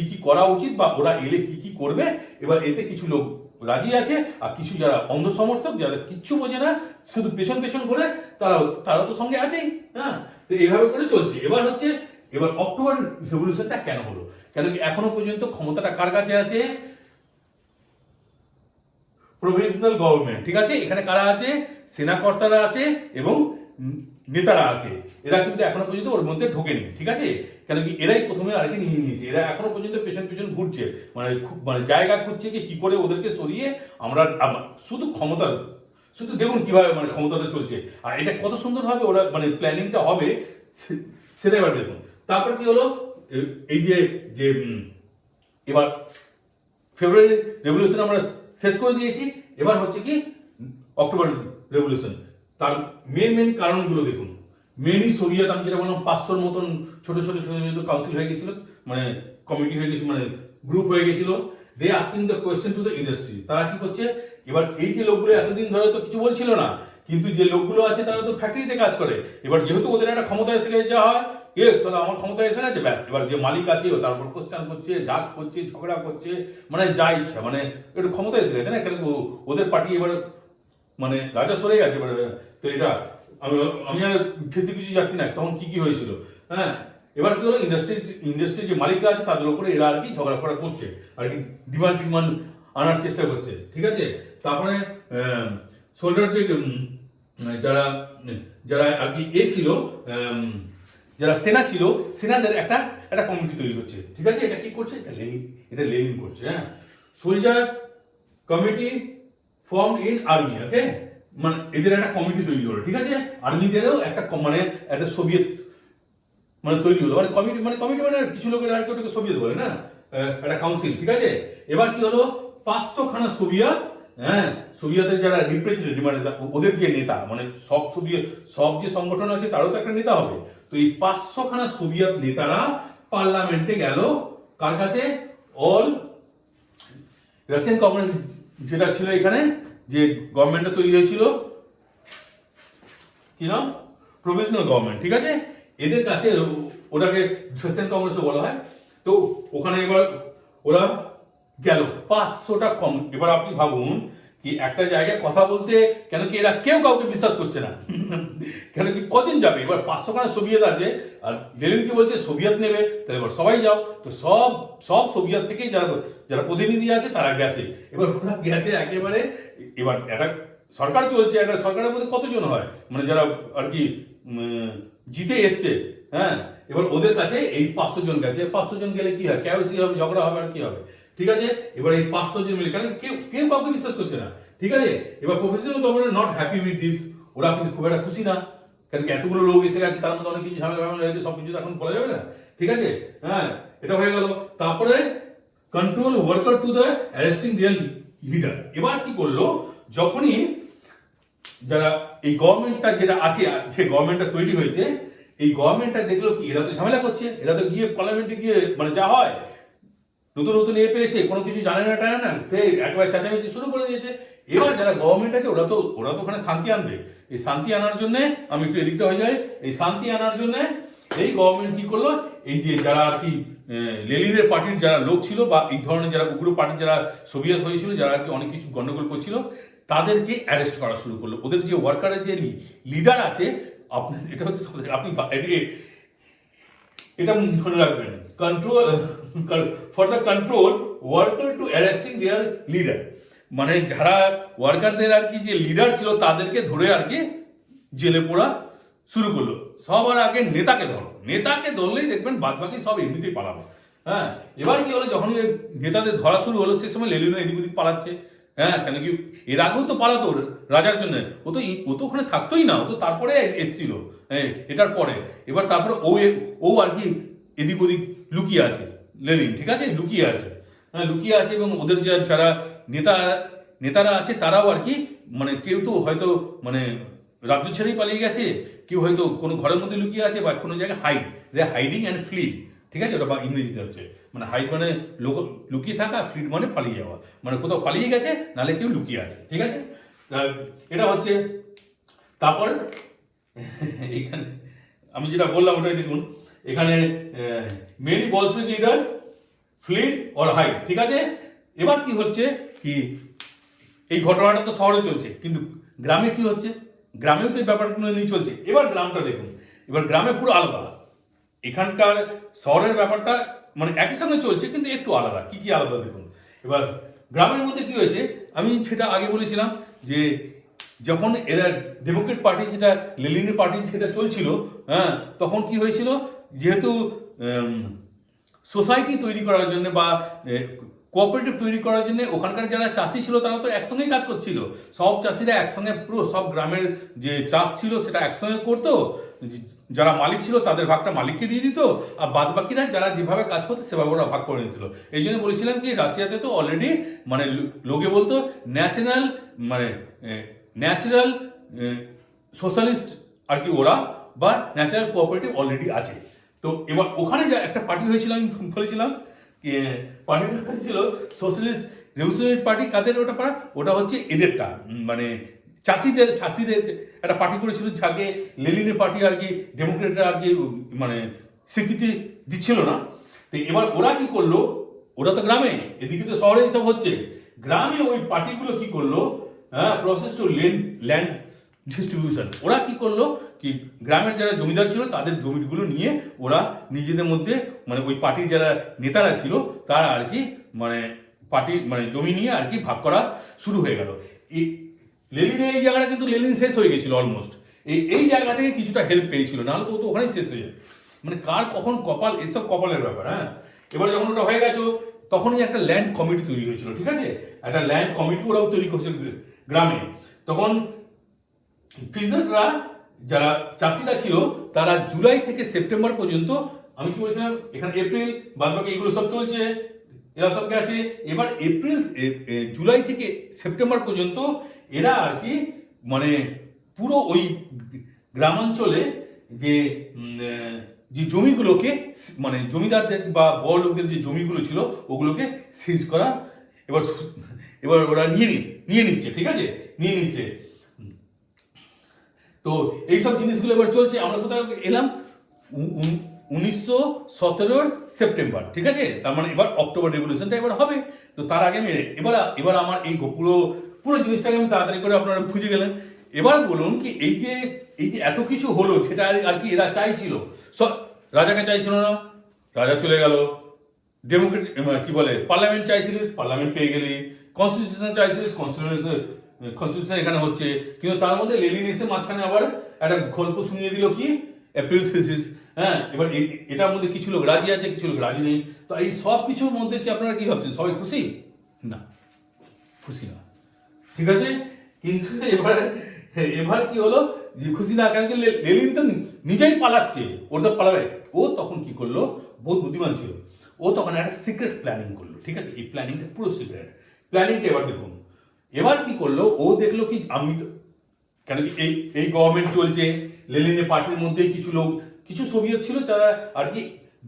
কি করা উচিত, বা ওরা এলে কি কি করবে। এবার এতে কিছু লোক রাজি আছে, আর কিছু যারা অন্ধ সমর্থক, যারা কিচ্ছু বোঝে না, শুধু পেছন করে তারা তো সঙ্গে আছেই, হ্যাঁ, তো এইভাবে করে চলছে। এবার অক্টোবর রেভলিউশনটা কেন হলো, কেন কি এখনো পর্যন্ত ক্ষমতাটা কার কাছে আছে, প্রভিশনাল গভর্নমেন্ট, ঠিক আছে, এখানে কারা আছে, সেনাকর্তারা আছে এবং নেতারা আছে, এরা কিন্তু এখনো পর্যন্ত ওর মধ্যে ঢোকেনি, ঠিক আছে, কেন কি এরাই প্রথমে আর কি নিয়ে নিয়েছে, এরা এখনো পর্যন্ত পেছন ঘুরছে, মানে খুব মানে জায়গা খুঁজছে কি করে ওদেরকে সরিয়ে আমরা শুধু ক্ষমতা, শুধু দেখুন কিভাবে মানে ক্ষমতাটা চলছে, আর এটা কত সুন্দরভাবে ওরা মানে প্ল্যানিংটা হবে সেটা এবার দেখুন। তারপর কি হলো, এই যে এবার ফেব্রুয়ারি রেভলিউশন আমরা শেষ করে দিয়েছি, এবার হচ্ছে কি অক্টোবর রেভলিউশন, তার মেন কারণগুলো দেখুন। মেনই সোভিয়েত, আমি যেটা বললাম 500-র মতন ছোট কাউন্সিল হয়ে গেছিল, মানে কমিটি হয়ে গেছিল, মানে গ্রুপ হয়ে গেছিল। They asking the question to the industry, তারা কি করছে, এবার এই যে লোকগুলো এতদিন ধরে তো কিছু বলছিল না, কিন্তু যে লোকগুলো আছে তারা তো ফ্যাক্টরিতে কাজ করে, এবার যেহেতু ওদের একটা ক্ষমতা এসে গেছে, যা হয় আমার ক্ষমতা এসে গেছে ব্যাস, এবার যে মালিক আছে ও তারপর কোশ্চেন করছে, ডাক করছে, ঝগড়া করছে, মানে যা ইচ্ছা, মানে একটু ক্ষমতা এসে গেছে না, কেন ওদের পার্টি এবার মানে রাজা সরে গেছে এবার। তো এটা আমি আর ফেসে কিছু যাচ্ছি না, তখন কি হয়েছিল, হ্যাঁ, এবার কি হলো, ইন্ডাস্ট্রির যে মালিকরা আছে তাদের উপরে এরা আর কি ঝগড়া করা করছে, আর কি ডিমান্ড আনার চেষ্টা করছে, ঠিক আছে। তারপরে সোল্ডার যে যারা যারা আর কি ছিল, যারা সেনা ছিল, সেনাদের একটা কমিটি তৈরি হচ্ছে, ঠিক আছে, এটা কি করছে, এটা লেনিন করছে, হ্যাঁ, soldier committee form in army, okay, মানে এদের একটা কমিটি তৈরি হলো, ঠিক আছে, আর্মিদেরও একটা মানে একটা সোভিয়েত মানে তৈরি হলো, মানে কমিটি মানে কিছু লোকের আর কি ওটাকে সোভিয়েত বলে না, একটা কাউন্সিল, ঠিক আছে। এবার কি হলো, 500 খানা সোভিয়েত, হ্যাঁ, সোভিয়েতের যারা রিপ্রেজেন্টেটিভ মানে ওদের যে নেতা, মানে সব যে সংগঠন আছে তারও তো একটা নেতা হবে, তো এই 500 খানা সোভিয়েত নেতারা পার্লামেন্টে গেল, কার কাছে, অল রাশিয়ান কমিউনিস্ট যেটা ছিল এখানে যে গভর্নমেন্টটা তৈরি হয়েছিল, কি নাম, প্রভিশনাল গভর্নমেন্ট, ঠিক আছে, এদের কাছে ওটাকে সেশন কংগ্রেসও বলা হয়। তো ওখানে এবার ওরা গেল 500টা কম। এবার আপনি ভাবুন কি একটা জায়গায় কথা বলতে, কেন কি এরা কেউ কাউকে বিশ্বাস করছে না কেন কি কজন যাবে, এবার 500খানা সোভিয়েত আছে, আর লেনিন কি বলছে সোভিয়েত নেবে, তাহলে এবার সবাই যাও। তো সব সব সোভিয়েত থেকেই যারা যারা প্রতিনিধি আছে তারা গেছে। এবার ওরা গেছে একেবারে, এবার একটা সরকার চলছে, একটা সরকারের মধ্যে কতজন হয়, মানে যারা আর কি জিতে এসছে, হ্যাঁ, এবার ওদের কাছে এই 500 জন গেছে। 500 জন গেলে কি হয়, ক্যাওসি হবে, ঝগড়া হবে, আর কি হবে, ঠিক আছে। এবার এই 500 জন মিলে, কারণ কেউ কেউ কাউকে বিশ্বাস করছে না, ঠিক আছে। এবার professional government not happy with this, ওরা কিন্তু খুব একটা খুশি না, কারণ কি এতগুলো লোক এসে গেছে, তার মধ্যে অনেক কিছু ঝামেলা হয়েছে, সব কিছু এখন বলা যাবে না, ঠিক আছে, হ্যাঁ, এটা হয়ে গেল। তারপরে control worker to the arresting there leader. এবার কি করলো, যখনই যারা এই গভর্নমেন্টটা যেটা আছে, যে গভর্নমেন্টটা তৈরি হয়েছে, এই গভর্নমেন্টটা দেখলো কি এরা তো ঝামেলা করছে, এরা তো গিয়ে পার্লামেন্টে গিয়ে মানে যা হয় নতুন নতুন পেয়েছে, কোনো কিছু জানে না টানে না, সে একবার চেঁচামেচি শুরু করে দিয়েছে। এবার যারা গভর্নমেন্ট আছে ওরা তো ওখানে শান্তি আনবে। এই শান্তি আনার জন্য আমি একটু এদিকটা হয়ে যাই, এই শান্তি আনার জন্য এই গভর্নমেন্ট কি করলো, এই যে যারা আর কি লেনিনের পার্টির যারা লোক ছিল, বা এই ধরনের যারা উগ্র পার্টির যারা সোভিয়েত হয়েছিল, যারা আর কি অনেক কিছু গন্ডগোল করছিল, তাদেরকে অ্যারেস্ট করা শুরু করলো। ওদের যে ওয়ার্কারের যে লিডার আছে, আপনি এটা হচ্ছে আপনি এটা মনে রাখবেন, control for the control worker two arresting there leader, মানে যারা ওয়ার্কারদের আর কি যে লিডার ছিল তাদেরকে ধরে আর কি জেলে পোড়া শুরু করলো। সবার আগে নেতাকে ধরো, নেতাকে ধরলেই দেখবেন বাদ বাকি সব এমনিতেই পালাবে, হ্যাঁ। এবার কি হলো, যখন নেতাদের ধরা শুরু হলো, সে সময় লেনিনও এদিক ওদিক পালাচ্ছে, হ্যাঁ, কেন কি এর আগেও তো পালাতো রাজার জন্য, ও তো ওখানে থাকতোই না, ও তো তারপরে এসছিল, হ্যাঁ, এটার পরে। এবার তারপরে ও আর কি এদিক ওদিক লুকিয়ে আছে, লেনিন, ঠিক আছে, লুকিয়ে আছে, হ্যাঁ, লুকিয়ে আছে। এবং ওদের যারা নেতারা আছে তারাও আর কি, মানে কেউ তো হয়তো মানে রাজ্য ছেড়েই পালিয়ে গেছে, কেউ হয়তো কোনো ঘরের মধ্যে লুকিয়ে আছে, বা কোনো জায়গায় হাইডিং অ্যান্ড ফ্লিড, ঠিক আছে, ওটা বা ইংরেজিতে হচ্ছে, মানে হাইড মানে লুকিয়ে থাকা, ফ্লিড মানে পালিয়ে যাওয়া, মানে কোথাও পালিয়ে গেছে, নাহলে কেউ লুকিয়ে আছে, ঠিক আছে। এটা হচ্ছে। তারপর এখানে আমি যেটা বললাম ওটাই দেখুন, এখানে many Bolshevik leader fled or hide, ঠিক আছে। এবার কি হচ্ছে কি, এই ঘটনাটা তো শহরে চলছে, কিন্তু গ্রামে কি হচ্ছে, গ্রামেও তো এই ব্যাপারগুলো নিয়ে চলছে। এবার গ্রামটা দেখুন, এবার গ্রামে পুরো আলাদা। এখানকার শহরের ব্যাপারটা মানে একই সঙ্গে চলছে, কিন্তু একটু আলাদা। কি কি আলাদা দেখুন। এবার গ্রামের মধ্যে কি হয়েছে, আমি সেটা আগে বলেছিলাম যে যখন এরা ডেমোক্রেট পার্টি যেটা লেনিনের পার্টি যেটা চলছিল, হ্যাঁ, তখন কি হয়েছিল, যেহেতু সোসাইটি তৈরি করার জন্য বা কোঅপারেটিভ তৈরি করার জন্য ওখানকার যারা চাষি ছিল তারা তো একসঙ্গেই কাজ করছিল, সব চাষিরা একসঙ্গে পুরো সব গ্রামের যে চাষ ছিল সেটা একসঙ্গে করতো, যারা মালিক ছিল তাদের ভাগটা মালিককে দিয়ে দিত, আর বাদ বাকিরা যারা যেভাবে কাজ করতো সেভাবে ওরা ভাগ করে নিত। এই জন্য বলেছিলাম কি রাশিয়াতে তো অলরেডি মানে লোকে বলতো ন্যাচারাল সোশ্যালিস্ট আর কি ওরা, বা ন্যাচারাল কোঅপারেটিভ অলরেডি আছে। তো এবার ওখানে যা একটা পার্টি হয়েছিল, আমি বলেছিলাম পার্টিটা হয়েছিল সোশ্যালিস্ট রেভলিউশনারি পার্টি। কাদের ওটা হচ্ছে এদেরটা, মানে চাষিদের একটা পার্টি করেছিল, যাকে লেনিনের পার্টি আর কি ডেমোক্রেটরা আর কি মানে স্বীকৃতি দিচ্ছিল না। তো এবার ওরা কি করলো, ওরা তো গ্রামে, এদিকে তো শহরে এইসব হচ্ছে, গ্রামে ওই পার্টিগুলো কি করলো, হ্যাঁ, প্রসেস টু ল্যান্ড ডিস্ট্রিবিউশন। ওরা কি করলো কি, গ্রামের যারা জমিদার ছিল তাদের জমিগুলো নিয়ে ওরা নিজেদের মধ্যে মানে ওই পার্টির যারা নেতারা ছিল তারা আর কি মানে পার্টির মানে জমি নিয়ে আর কি ভাগ করা শুরু হয়ে গেল। লেনিনের এই জায়গাটা কিন্তু লেনিন শেষ হয়ে গেছিল অলমোস্ট, এই জায়গা থেকে কিছুটা হেল্প পেয়েছিল, নাহলে তো ওখানেই শেষ হয়ে যায়। মানে কার কখন কপাল, এসব কপালের ব্যাপার, হ্যাঁ। এবার যখন ওটা হয়ে গেছে তখনই একটা ল্যান্ড কমিটি তৈরি হয়েছিল, ঠিক আছে, একটা ল্যান্ড কমিটি ওরাও তৈরি করেছিল গ্রামে। তখন কৃষকরা যারা চাষিরা ছিল তারা জুলাই থেকে সেপ্টেম্বর পর্যন্ত, আমি কি বলছিলাম এখানে এপ্রিল, বাদ বাকি এগুলো সব চলছে, এরা সব গেছে। এবার জুলাই থেকে সেপ্টেম্বর পর্যন্ত এরা আর কি মানে পুরো ওই গ্রামাঞ্চলে যে জমিগুলোকে মানে জমিদারদের বা বড় লোকদের যে জমিগুলো ছিল ওগুলোকে সিজ করা। এবার এবার ওরা নিয়ে নিচ্ছে, ঠিক আছে, নিয়ে নিচ্ছে। তো এইসব জিনিসগুলো এবার চলছে। আমরা কোথাও এলাম 1917 সেপ্টেম্বর, ঠিক আছে, তার মানে এবার অক্টোবর রেভলিউশনটা এবার হবে। তো তার আগে এবার আমার এই পুরো জিনিসটাকে আমি তাড়াতাড়ি করে আপনারা বুঝে গেলেন। এবার বলুন কি এই যে এত কিছু হলো সেটা আর কি এরা চাইছিল? রাজাকে চাইছিল না, রাজা চলে গেল। ডেমোক্রেটিক কি বলে পার্লামেন্ট চাইছিলিস, পার্লামেন্ট পেয়ে গেলি। কনস্টিটিউশন চাইছিলিস, কনস্টিটিউশন এখানে হচ্ছে। কিন্তু তার মধ্যে লেনিন এসে মাঝখানে আবার একটা গল্প শুনিয়ে দিল কি অ্যাপিল থিসিস। হ্যাঁ, এবার এটার মধ্যে কিছু লোক রাজি আছে, কিছু লোক রাজি নেই। তো এই সব কিছুর মধ্যে কি আপনারা কি ভাবছেন সবাই খুশি? না, খুশি না, ঠিক আছে। কিন্তু এবার কি হলো যে খুশি না, কারণ লেনিন তো নিজেই পালাচ্ছে, ওর তো পালাবে। ও তখন কি করলো, বহুত বুদ্ধিমান ছিল, ও তখন একটা সিক্রেট প্ল্যানিং করলো, ঠিক আছে। এই প্ল্যানিংটা পুরো সিক্রেট প্ল্যানিংটা। এবার দেখুন এবার কি করলো, ও দেখলো কি আমি তো, কেন কি এই গভর্নমেন্ট চলছে, লেনিনের পার্টির মধ্যে কিছু সোভিয়েত ছিল যারা আর কি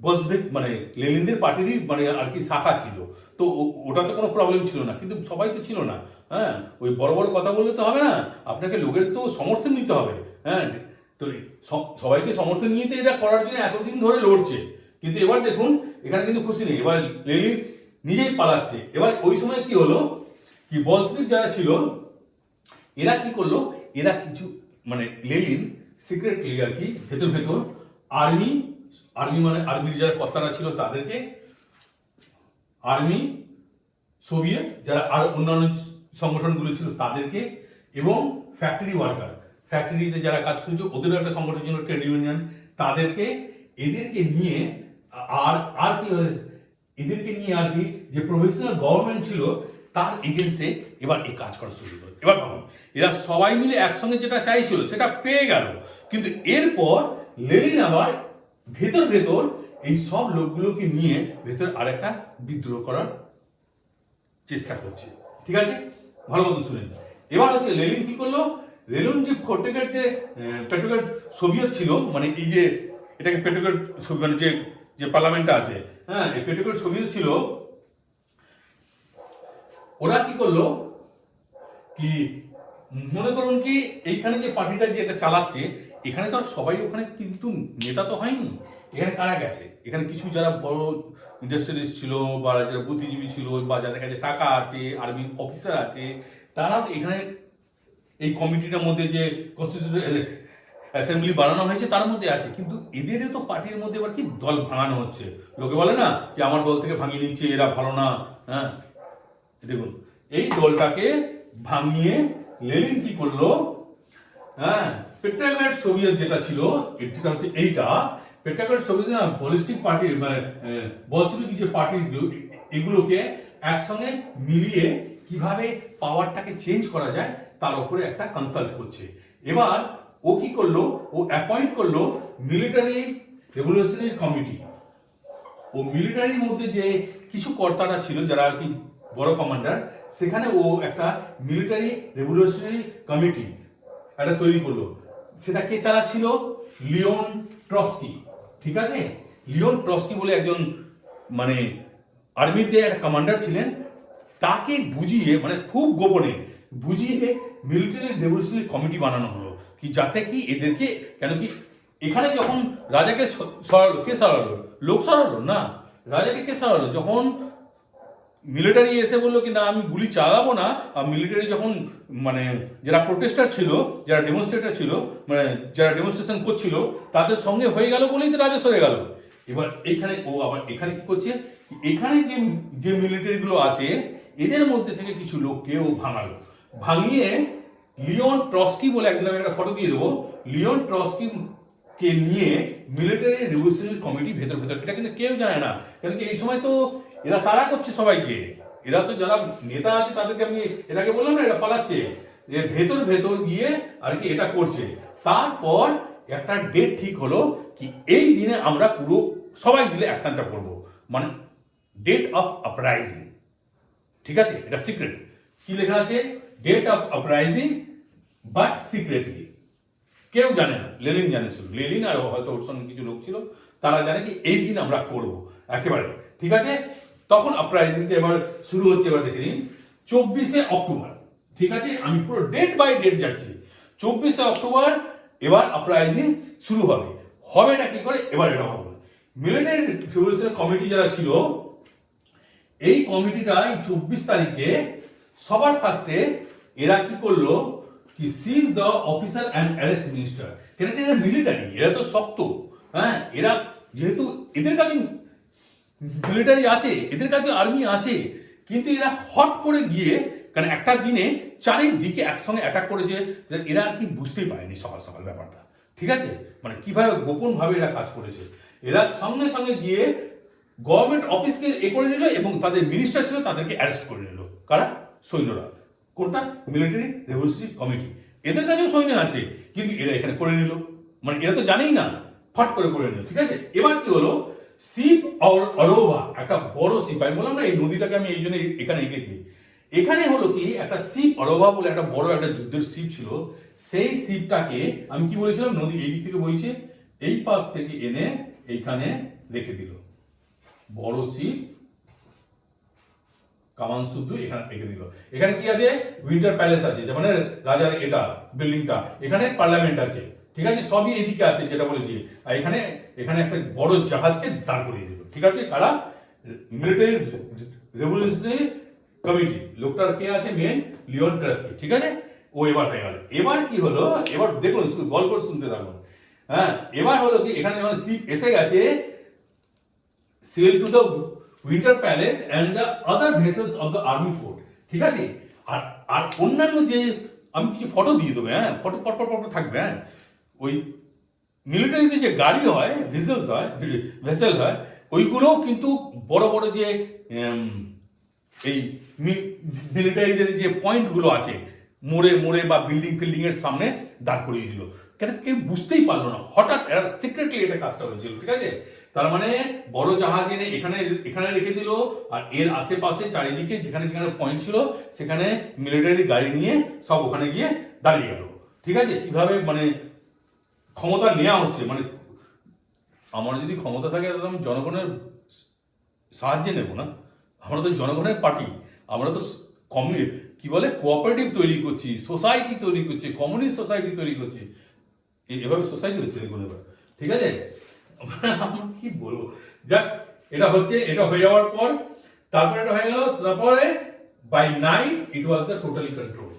বলশেভিক মানে লেনিনদের পার্টিরই মানে আর কি শাখা ছিল। তো ওটাতে কোনো প্রবলেম ছিল না, কিন্তু সবাই তো ছিল না। হ্যাঁ, ওই বড় বড় কথা বললে তো হবে না, আপনাকে লোকের তো সমর্থন নিতে হবে। হ্যাঁ, তো সবাইকে সমর্থন নিয়ে তো এটা করার জন্য এতদিন ধরে লড়ছে। কিন্তু এবার দেখুন এখানে কিন্তু খুশি নেই, এবার লেনিন নিজেই পালাচ্ছে। এবার ওই সময় কি হলো কি বলশেভিক যারা ছিল এরা কি করলো, এরা কিছু মানে লেনিন সিক্রেটলি আর কি ভেতর আর্মি মানে আর্মির যারা কর্তারা ছিল তাদেরকে, আর্মি, সোভিয়েত যারা আর অন্যান্য সংগঠনগুলো ছিল তাদেরকে, এবং ফ্যাক্টরি ওয়ার্কার, ফ্যাক্টরিতে যারা কাজ করছে ওদেরও একটা সংগঠন ছিল ট্রেড ইউনিয়ন, এদেরকে নিয়ে আর কি এদেরকে নিয়ে আর কি যে প্রফেশনাল গভর্নমেন্ট ছিল তার এগেনস্টে এবার এই কাজ করা শুরু করে। এবার ভাবুন এরা সবাই মিলে একসঙ্গে যেটা চাইছিল সেটা পেয়ে গেল, কিন্তু এরপর লেনিন আবার ভেতর এই সব লোকগুলোকে নিয়ে ভেতর আরেকটা বিদ্রোহ করার চেষ্টা করছে, ঠিক আছে। ভালো মতো শুনেন। এবার হচ্ছে লেনিন কি করলো, লেনিন যে পেট্রোগ্রাড সোভিয়েত ছিল, মানে এই যে এটাকে পেট্রোগ্রাড মানে যে পার্লামেন্টটা আছে, হ্যাঁ, এই পেট্রোগ্রাড সোভিয়েত ছিল, ওরা কি করলো কি মনে করুন কি এইখানে যে পার্টিটা যেটা চালাচ্ছে এখানে তো আর সবাই ওখানে কিন্তু নেতা তো হয়নি। এখানে কারা গেছে, এখানে কিছু যারা বড় ইন্ডাস্ট্রিয়ালিস্ট ছিল বা যারা বুদ্ধিজীবী ছিল বা যাদের কাছে টাকা আছে, আর্মি অফিসার আছে, তারা এখানে এই কমিটিটার মধ্যে যে কনস্টিটিউশন অ্যাসেম্বলি বানানো হয়েছে তার মধ্যে আছে। কিন্তু এদেরও তো পার্টির মধ্যে এবার কি দল ভাঙানো হচ্ছে। লোকে বলে না যে আমার দল থেকে ভাঙিয়ে নিচ্ছে, এরা ভালো না। হ্যাঁ, দেখুন এই দলটাকে ভাঙিয়ে লেনিন কি করলো, হ্যাঁ, পেট্রোগ্রাড সোভিয়েত যেটা ছিল, যেটা হচ্ছে এইটা পেট্রোগ্রাড সোভিয়েত বলিস্টিক পার্টি মানে বলশেভিক যে পার্টি এগুলোকে একসঙ্গে মিলিয়ে কিভাবে পাওয়ারটাকে চেঞ্জ করা যায় তার উপরে একটা কনসাল্ট করছে। এবার ও কি করলো, ও অ্যাপয়েন্ট করলো মিলিটারি রেভলিউশনারি কমিটি। ও মিলিটারির মধ্যে যে কিছু কর্তারা ছিল যারা আর কি বড় কমান্ডার, সেখানে ও একটা মিলিটারি রেভলিউশনারি কমিটি একটা তৈরি করলো। সেটা কে চালাচ্ছিল, লিওন ট্রস্কি, ঠিক আছে। লিওন ট্রস্কি বলে একজন মানে আর্মিতে একটা কমান্ডার ছিলেন, তাকে বুঝিয়ে মানে খুব গোপনে বুঝিয়ে মিলিটারি রেভলিউশনারি কমিটি বানানো হলো কি যাতে কি এদেরকে, কেন কি এখানে যখন রাজাকে সরালো, কে সরালো, লোক সরালো না, রাজাকে কে সরালো, যখন মিলিটারি এসে বললো কি না আমি গুলি চালাবো না, আর মিলিটারি যখন মানে যারা প্রোটেস্টার ছিল, যারা ডেমনস্ট্রেটার ছিল, মানে যারা ডেমনস্ট্রেশন করছিল তাদের সঙ্গে হয়ে গেল বলেই তো রাজা সরে গেল। এবার এইখানে ও আবার এখানে কি করছে, এখানে যে মিলিটারিগুলো আছে এদের মধ্যে থেকে কিছু লোককে ও ভাঙালো, ভাঙিয়ে লিওন ট্রস্কি বলে একজন, আমি একটা ফটো দিয়ে দেবো, লিওন ট্রস্কি কে নিয়ে মিলিটারি রেভলিউশনারি কমিটি ভেতর এটা কিন্তু কেউ জানে না, কারণ কি এই সময় তো এরা তারা করছে সবাইকে, এরা তো যারা নেতা আছে তাদেরকে আমি এটাকে বললাম না, এরা পালাচ্ছে, ভেতর গিয়ে আর কি এটা করছে। তারপর একটা ডেট ঠিক হলো কি এই দিনে আমরা পুরো সবাই মিলে অ্যাকশনটা করবো, মানে ডেট অফ আপরাইজিং, ঠিক আছে। এটা সিক্রেট, কি লেখা আছে, date of uprising but secretly, কেউ জানে না, লেনিন জানে শুধু, লেনিন আর হয়তো ওর সঙ্গে কিছু লোক ছিল, তারা জানে কি এই দিন আমরা করব একেবারে, ঠিক আছে। তখন আপরাইজিংটা এবার শুরু হচ্ছে, এবার দেখে নিন 24শে অক্টোবর, ঠিক আছে, আমি পুরো ডেট বাই ডেট যাচ্ছি। 24শে অক্টোবর এবার আপরাইজিং শুরু হবে। হবেটা কি করে এবার এটা হবে। মিলিটারি রিভলিউশনারি কমিটি যারা ছিল, এই কমিটিটা এই 24 তারিখে সবার ফার্স্টে এরা কি করলো, কি seize the officer and arrest minister. কেন কি এরা মিলিটারি, এরা তো শক্ত, হ্যাঁ, এরা যেহেতু এদের কাছে মিলিটারি আছে, এদের কাছে আর্মি আছে, কিন্তু এরা হট করে গিয়ে, কারণ একটা দিনে চারিদিকে একসঙ্গে অ্যাটাক করেছে, এরা আর কি বুঝতেই পারেনি সকাল সকাল ব্যাপারটা, ঠিক আছে, মানে কিভাবে গোপন ভাবে এরা কাজ করেছে। এরা সঙ্গে সঙ্গে গিয়ে গভর্নমেন্ট অফিসকে করে নিল এবং তাদের মিনিস্টার ছিল তাদেরকে অ্যারেস্ট করে নিল। কারা? সৈন্যরা। কোনটা? Military revolutionary committee. এদের কাছেও সৈন্য আছে, কিন্তু এরা এখানে করে নিল, মানে এরা তো জানেই না, ফট করে নিল, ঠিক আছে। এবার কি হলো, শিপ অরোভা, একটা বড় শিপ, আমি বললাম না এই নদীটাকে আমি এই জন্য এখানে এঁকেছি। এখানে হলো কি একটা শিপ অরোভা বলে একটা বড় একটা যুদ্ধের শিপ ছিল। সেই শিপটাকে আমি কি বলেছিলাম, নদী এই দিক থেকে বইছে, এই পাশ থেকে এনে এইখানে রেখে দিল। বড় শিপ কামান শুদ্ধ এখানে রেখে দিল। এখানে কি আছে? উইন্টার প্যালেস আছে, যেমন রাজার এটা বিল্ডিংটা, এখানে পার্লামেন্ট আছে, ঠিক আছে, সবই এদিকে আছে যেটা বলেছি। আর এখানে একটা বড় জাহাজকে দাঁড় করিয়ে দিল, ঠিক আছে। কারা? Military revolutionary committee. লোকটার কে আছে? মেন লিওন ট্রাস্কি, ঠিক আছে। ও এবার হয়ে গেল। এবার কি হলো, এবার দেখুন, শুধু গল্প শুনতে থাকুন, হ্যাঁ। এবার হলো কি, এখানে যখন শিপ এসে গেছে, sail to the winter palace and the other vessels of the army fort, ঠিক আছে। আর আর অন্যান্য যে আমি কিছু ফটো দিয়ে দেবো, হ্যাঁ, ফটো পর থাকবে, হ্যাঁ। ওই মিলিটারিতে যে গাড়ি হয়, ভেসেল হয়, ওইগুলোও কিন্তু বড় বড় যে এই মিলিটারিদের যে পয়েন্টগুলো আছে, মোড়ে বা বিল্ডিং এর সামনে দাঁড় করিয়ে দিল। কেন? কেউ বুঝতেই পারলো না, হঠাৎ এরা সিক্রেটলি এটা কাজটা হয়েছিল, ঠিক আছে। তার মানে বড় জাহাজ এনে এখানে রেখে দিল, আর এর আশেপাশে চারিদিকে যেখানে পয়েন্ট ছিল সেখানে মিলিটারি গাড়ি নিয়ে সব ওখানে গিয়ে দাঁড়িয়ে গেল, ঠিক আছে। কিভাবে মানে ক্ষমতা নেওয়া হচ্ছে, মানে আমার যদি ক্ষমতা থাকে তাহলে আমি জনগণের সাহায্যে নেব না। আমরা তো জনগণের পার্টি, আমরা তো কি বলে কোঅপারেটিভ তৈরি করছি, সোসাইটি তৈরি করছি, কমিউনিস্ট সোসাইটি তৈরি করছি। এভাবে সোসাইটি হচ্ছে দেখুন এবার, ঠিক আছে। আমি কি বলবো, যাক, এটা হচ্ছে, এটা হয়ে যাওয়ার পর তারপরে এটা হয়ে গেল। তারপরে by night it was the totally control.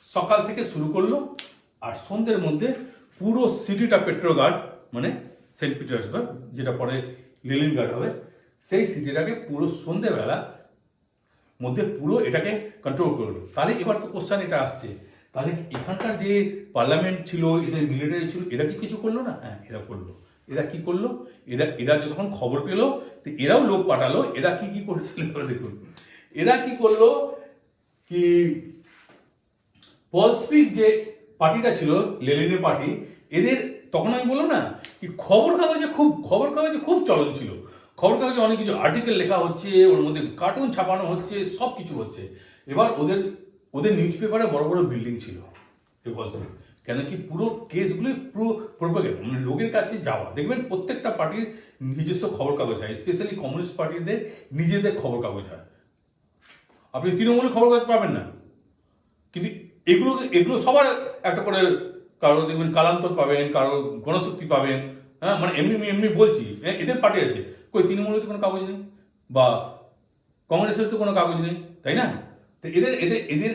সকাল থেকে শুরু করলো, আর সন্ধ্যের মধ্যে পুরো সিটিটা পেট্রোগার্ড, মানে সেন্ট পিটার্সবার্গ, যেটা পরে লিনিনগ্রাড হবে, সেই সিটিটাকে পুরো সন্ধ্যেবেলা মধ্যে পুরো এটাকে কন্ট্রোল করলো। তাহলে এবার তো কোশ্চেন এটা আসছে, তাহলে এখানকার যে পার্লামেন্ট ছিল, এদের মিলিটারি ছিল, এরা কি কিছু করলো না? হ্যাঁ, এরা করলো। এরা কি করলো? এরা যখন খবর পেলো, তো এরাও লোক পাঠালো। এরা কি করেছিল দেখুন। এরা কি করলো, কি পলস্পিক যে পার্টিটা ছিল, লেনিনের পার্টি, এদের তখন আমি বললাম না কি খবর কাগজে খুব চলন ছিল। খবর কাগজে অনেক কিছু আর্টিকেল লেখা হচ্ছে, ওর মধ্যে কার্টুন ছাপানো হচ্ছে, সব কিছু হচ্ছে। এবার ওদের নিউজ পেপারে বড় বড় বিল্ডিং ছিল এই বছরে, কেন কি পুরো কেসগুলি পুরো প্রোপাগেন্ডা, মানে লোকের কাছে যাওয়া। দেখবেন প্রত্যেকটা পার্টির নিজস্ব খবর কাগজ হয়, স্পেশালি কমিউনিস্ট পার্টিদের নিজেদের খবর কাগজ হয়। আপনি তৃণমূলের খবর কাগজ পাবেন না, কিন্তু এগুলো সবার একটা করে, কারো দেখবেন কালান্তর পাবেন, কারো গণশক্তি পাবেন, হ্যাঁ, মানে এমনি বলছি, এদের পার্টি আছে, কই তৃণমূলের তো কোনো কাগজ নেই, বা কংগ্রেসের তো কোনো কাগজ নেই, তাই না? তো এদের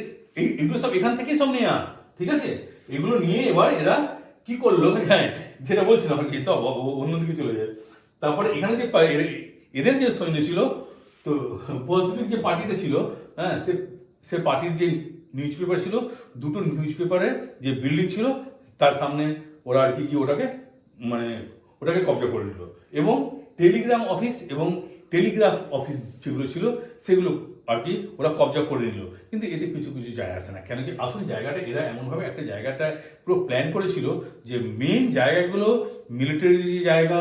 এগুলো সব এখান থেকেই সব নেওয়া, ঠিক আছে। এগুলো নিয়ে এবার এরা কি করলো, হ্যাঁ, যেটা বলছিলাম আর কি, সব অন্যদিকে চলে যায়। তারপরে এখানে যে এদের যে সৈন্য ছিল, তো পশ্চিমিক যে পার্টিটা ছিল, হ্যাঁ, সে পার্টির যে নিউজ পেপার ছিল, দুটো নিউজ পেপারের যে বিল্ডিং ছিল তার সামনে ওরা আর কি ওটাকে কবজা করে নিল। এবং টেলিগ্রাম অফিস এবং টেলিগ্রাফ অফিস যেগুলো ছিল সেগুলো আর কি ওরা কবজা করে নিল। কিন্তু এতে কিছু যায় আসে না, কেন কি আসল জায়গাটা এরা এমনভাবে একটা জায়গাটা পুরো প্ল্যান করেছিল যে মেন জায়গাগুলো মিলিটারি জায়গা,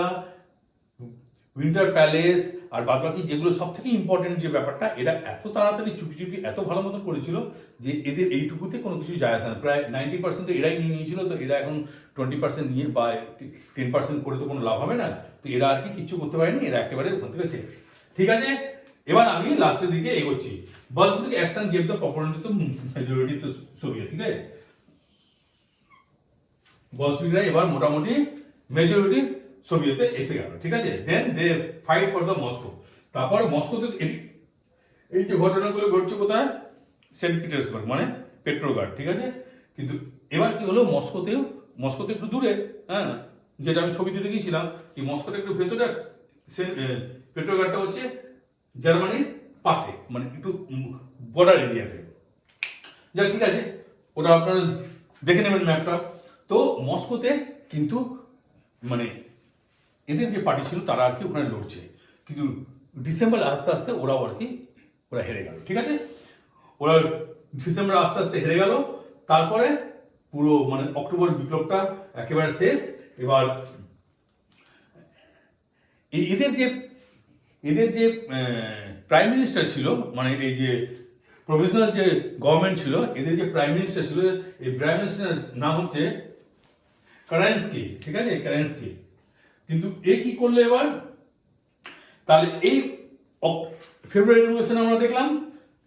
উইন্টার প্যালেস, আর বাদবাকি যেগুলো সব থেকে ইম্পর্টেন্ট যে ব্যাপারটা, এরা এত তাড়াতাড়ি চুপি এত ভালো মতো করেছিল যে এদের এইটুকুতে কোনো কিছু যায় আসে না। প্রায় 90% তো এরাই নিয়ে নিয়েছিল, তো এরা এখন 20% নিয়ে বা 10% করে তো কোনো লাভ হবে না, তো এরা আর কি কিচ্ছু করতে পারেনি, এরা একেবারে ওখান থেকে শেষ, ঠিক আছে। এবার আমি লাস্টের দিকে এগোচ্ছি। Bolshevik action gave the popularity to majority to Soviet, ঠিক আছে। বলশেভিকরা এবার মোটামুটি মেজরিটি সোভিয়েতে এসে গেল, ঠিক আছে। দেন দে ফাইট ফর দ্য মস্কো। তারপর মস্কোতে এই যে ঘটনাগুলো ঘটছে কোথায়, সেন্ট পিটার্সবার্গ মানে পেট্রোগ্রাড, ঠিক আছে। কিন্তু এবার কি হলো, মস্কোতে একটু দূরে, হ্যাঁ, যেটা আমি ছবিতে দেখিয়েছিলাম, কি মস্কোটা একটু ভেতরে, পেট্রোগ্রাডটা হচ্ছে জার্মানির পাশে, মানে একটু বর্ডার এরিয়াতে। যাক, ঠিক আছে, ওটা আপনারা দেখে নেবেন ম্যাপটা। তো মস্কোতে কিন্তু মানে এদের যে পার্টি ছিল তারা আর কি ওখানে লড়ছে, কিন্তু ডিসেম্বর আস্তে আস্তে ওরা হেরে গেল, ঠিক আছে। ওরা ডিসেম্বর আস্তে আস্তে হেরে গেল। তারপরে পুরো মানে অক্টোবর বিপ্লবটা একেবারে শেষ। এবার এদের যে প্রাইম মিনিস্টার ছিল, মানে এই যে প্রভিশনাল যে গভর্নমেন্ট ছিল, এদের যে প্রাইম মিনিস্টার ছিল, এই প্রাইম মিনিস্টার নাম হচ্ছে কারেন্সকি, ঠিক আছে, কারেন্সকি। কিন্তু এ কি করলো এবার, তাহলে এই ফেব্রুয়ারি রেভলিউশন আমরা দেখলাম,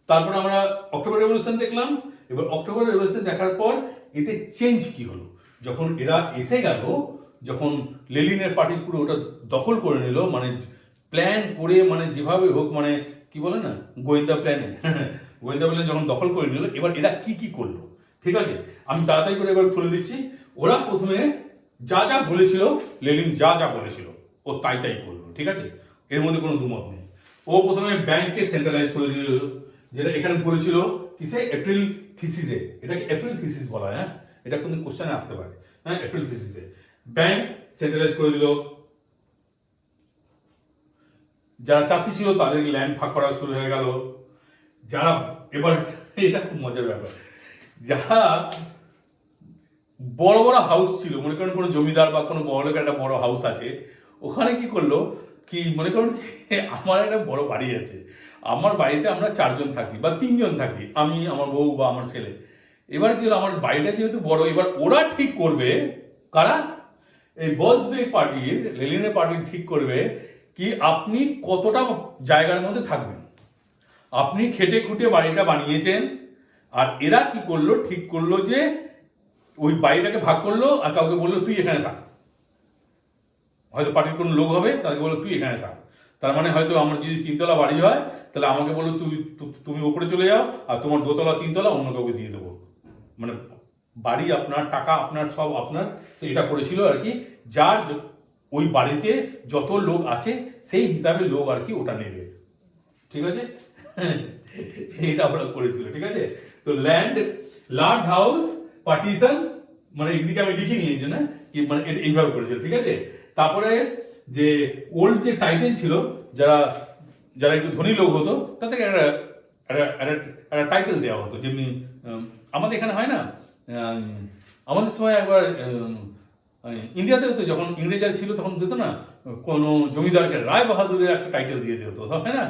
তারপর আমরা অক্টোবর রেভলিউশন দেখলাম। এবার অক্টোবর রেভলিউশন দেখার পর এতে চেঞ্জ কি হলো, যখন এরা এসে গেল, যখন লেনিনের পার্টি পুরো ওটা দখল করে নিল, মানে প্ল্যান করে, মানে যেভাবে হোক, মানে কি বলে না, গোয়েন্দা প্ল্যানে যখন দখল করে নিল, এবার এরা কি করলো, ঠিক আছে। আমি তাড়াতাড়ি করে এবার খুলে দিচ্ছি। ওরা প্রথমে যা যা বলেছিল, লেনিন যা যা বলেছিল ও তাই করলো, ঠিক আছে, এর মধ্যে কোনো দুমত নেই। ও প্রথমে ব্যাংককে সেন্ট্রালাইজ করে দিল, যেটা এখানে বলেছিল কিসে, এপ্রিল থিসিসে। এটাকে এপ্রিল থিসিস বলা হয়, হ্যাঁ, এটা কোনো কোশ্চেনে আসতে পারে, হ্যাঁ, এপ্রিল থিসিসে ব্যাংক সেন্ট্রালাইজ করে দিল। যারা চাষি ছিল তাদেরকে ল্যান্ড ভাগ করা শুরু হয়ে গেল। যারা এবার এটা খুব মজার ব্যাপার, যারা বড় বড় হাউস ছিল, মনে করেন কোনো জমিদার বা কোনো বড় লোকের একটা বড় হাউস আছে, ওখানে কি করলো, কি মনে করুন আমার একটা বড় বাড়ি আছে, আমার বাড়িতে আমরা 4 জন থাকি বা 3 জন থাকি, আমি, আমার বউ বা আমার ছেলে। এবার কি হলো, আমার বাড়িটা যেহেতু বড়, এবার ওরা ঠিক করবে, কারা, এই বলশেভিক পার্টির, লেনিনের পার্টির ঠিক করবে কি আপনি কতটা জায়গার মধ্যে থাকবেন। আপনি খেটে খুঁটে বাড়িটা বানিয়েছেন, আর এরা কি করলো, ঠিক করলো যে ওই বাড়িটাকে ভাগ করলো, আর কাউকে বললো তুই এখানে থাক। হয়তো পার্টির কোনো লোক হবে, তাকে বললো তুই এখানে থাক। তার মানে হয়তো আমার যদি 3 তলা বাড়ি হয়, তাহলে আমাকে বললো তুমি উপরে চলে যাও, আর তোমার 2 তলা 3 তলা অন্য কাউকে দিয়ে দেবো। মানে বাড়ি আপনার, টাকা আপনার, সব আপনার। তো এটা করেছিল আর কি, যার ওই বাড়িতে যত লোক আছে সেই হিসাবে লোক আর কি ওটা নেবে, ঠিক আছে। এটা ওরা করেছিল, ঠিক আছে। তো ল্যান্ড, লার্জ হাউস, পার্টিশন, মানে একদিকে আমি লিখে নিয়েছি না, কি মানে এটা এইভাবে করেছিল, ঠিক আছে। তারপরে যে ওল্ড যে টাইটেল ছিল, যারা একটু ধনী লোক হতো তাদেরকে একটা টাইটেল দেওয়া হতো, যেমনি আমাদের এখানে হয় না, আমাদের সময় একবার ইন্ডিয়াতেও তো যখন ইংরেজরা ছিল তখন দিত না, কোনো জমিদারকে রায় বাহাদুরের একটা টাইটেল দিয়ে দিত, হয় না,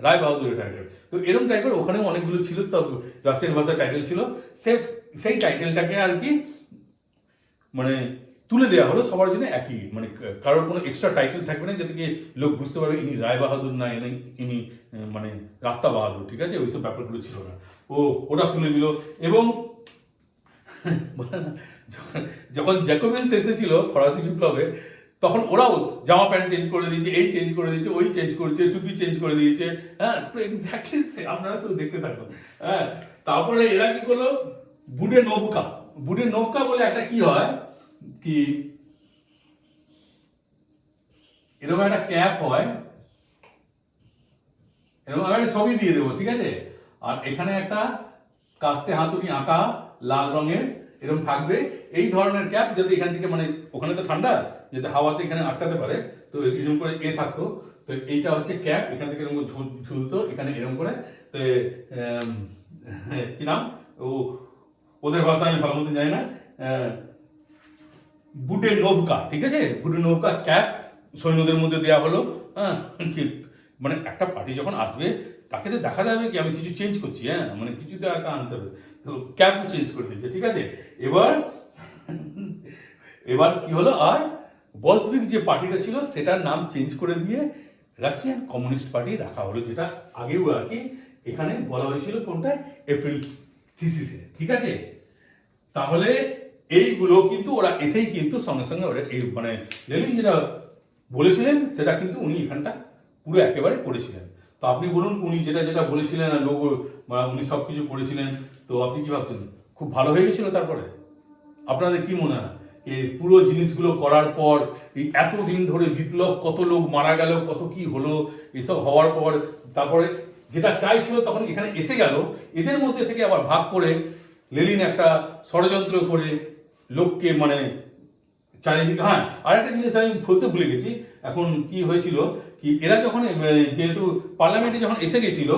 রায় বাহাদুরের টাইটেল। তো এরকম টাইপের ওখানেও অনেকগুলো ছিল, সব রাশিয়ান ভাষার টাইটেল ছিল। সেই টাইটেলটাকে আর কি মানে তুলে দেওয়া হলো সবার জন্য একই, মানে কারোর কোনো এক্সট্রা টাইটেল থাকবে না, যাতে কি লোক বুঝতে পারবে ইনি রায় বাহাদুর না, ইনি মানে রাস্তা বাহাদুর, ঠিক আছে। ওইসব ব্যাপারগুলো ছিল না, ওটা তুলে দিল। এবং যখন জ্যাকোবিনস এসেছিল ফরাসি বিপ্লবে, তখন ওরাও জামা প্যান্ট চেঞ্জ করে দিয়েছে, এই চেঞ্জ করে দিয়েছে, ওই চেঞ্জ করেছে, টুপি চেঞ্জ করে দিয়েছে, হ্যাঁ, এক্স্যাক্টলি আপনারা শুধু দেখতে থাকুন, হ্যাঁ। তারপরে এরা কি করলো, বুড়ে নৌকা বলে একটা কি হয়, কি এরকম একটা ক্যাপ হয়, এরকম আমি একটা ছবি দিয়ে দেবো, ঠিক আছে। আর এখানে একটা কাস্তে হাতুড়ি আঁকা লাল রঙের এরকম থাকবে, এই ধরনের ক্যাপ, যাতে এখান থেকে মানে ওখানে তো ঠান্ডা, যাতে হাওয়াতে এখানে আটকাতে পারে, তো এরকম করে থাকতো। তো এইটা হচ্ছে ক্যাপ, এখান থেকে এরকম ঝুলতো এখানে এরকম করে। তো কি নাম, ওদের ভাষা আমি ভালো মতো জানি না, বুটে নৌকা, ঠিক আছে, বুটে নৌকা ক্যাপ সৈন্যদের মধ্যে দেওয়া হলো, হ্যাঁ। মানে একটা পার্টি যখন আসবে তাকে তো দেখা যাবে কি আমি কিছু চেঞ্জ করছি, হ্যাঁ, মানে কিছু তো একটা আনতে হবে, তো ক্যাপ চেঞ্জ করে দিচ্ছে, ঠিক আছে। এবার কি হলো, আর বলশেভিক যে পার্টিটা ছিল সেটার নাম চেঞ্জ করে দিয়ে রাশিয়ান কমিউনিস্ট পার্টি রাখা হলো, যেটা আগেও আর কি এখানে বলা হয়েছিল কোনটায়, এপ্রিল থিসিসে, ঠিক আছে। তাহলে এইগুলো কিন্তু ওরা এসেই কিন্তু সঙ্গে সঙ্গে ওরা এই মানে লেনিন যেটা বলেছিলেন সেটা কিন্তু উনি এখানটা পুরো একেবারে করেছিলেন। তো আপনি বলুন উনি যেটা যেটা বলেছিলেন আর লোক উনি সব কিছু করেছিলেন, তো আপনি কি ভাবছেন খুব ভালো হয়ে গেছিল? তারপরে আপনাদের কি মনে হয় এই পুরো জিনিসগুলো করার পর এই এতদিন ধরে বিপ্লব, কত লোক মারা গেল, কত কি হলো, এসব হওয়ার পর তারপরে যেটা চাইছিল তখন এখানে এসে গেল, এদের মধ্যে থেকে আবার ভাগ করে লেনিন একটা ষড়যন্ত্র করে লোককে মানে চারিদিকে। হ্যাঁ, আরেকটা জিনিস আমি বলতে ভুলে গেছি, এখন কি হয়েছিল কি এরা যখন যেহেতু পার্লামেন্টে যখন এসে গেছিল,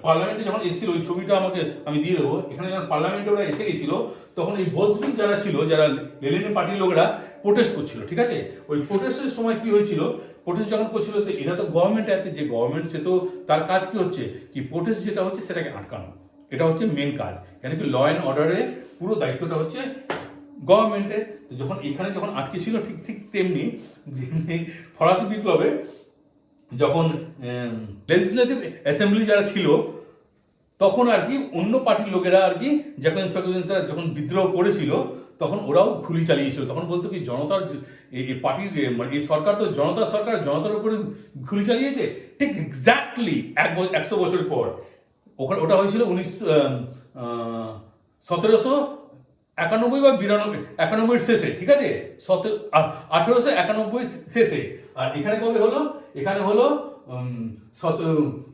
পার্লামেন্টে যখন এসেছিল ওই ছবিটা আমাকে আমি দিয়ে দেবো, এখানে যখন পার্লামেন্টে ওরা এসে গেছিল তখন এই বলশভিক যারা ছিল, যারা লেনিনের পার্টির লোকেরা প্রোটেস্ট করছিল, ঠিক আছে। ওই প্রোটেস্টের সময় কি হয়েছিল, প্রোটেস্ট যখন করছিল তো এরা তো গভর্নমেন্টে আছে, যে গভর্নমেন্ট সে তো তার কাজ কি হচ্ছে কি প্রোটেস্ট যেটা হচ্ছে সেটাকে আটকানো, এটা হচ্ছে মেন কাজ, কেন কি ল অ্যান্ড অর্ডারের পুরো দায়িত্বটা হচ্ছে গভর্নমেন্টের। তো যখন এখানে যখন আটকে ছিল ঠিক ঠিক তেমনি ফরাসি বিপ্লবে যখন লেজিসলেটিভ অ্যাসেম্বলি যারা ছিল তখন আর কি অন্য পার্টির লোকেরা আর কি জ্যাকোবিনস ফ্যাকোবিনসরা যখন বিদ্রোহ করেছিল তখন ওরাও গুলি চালিয়েছিল। তখন বলতো কি জনতার এই পার্টির মানে এই সরকার তো জনতার সরকার, জনতার উপরে গুলি চালিয়েছে। ঠিক এক্স্যাক্টলি 100 বছর পর ওখানে ওটা হয়েছিল 1791 বা 91 শেষে, ঠিক আছে, 1891 শেষে। আর এখানে কবে হলো, এখানে হলো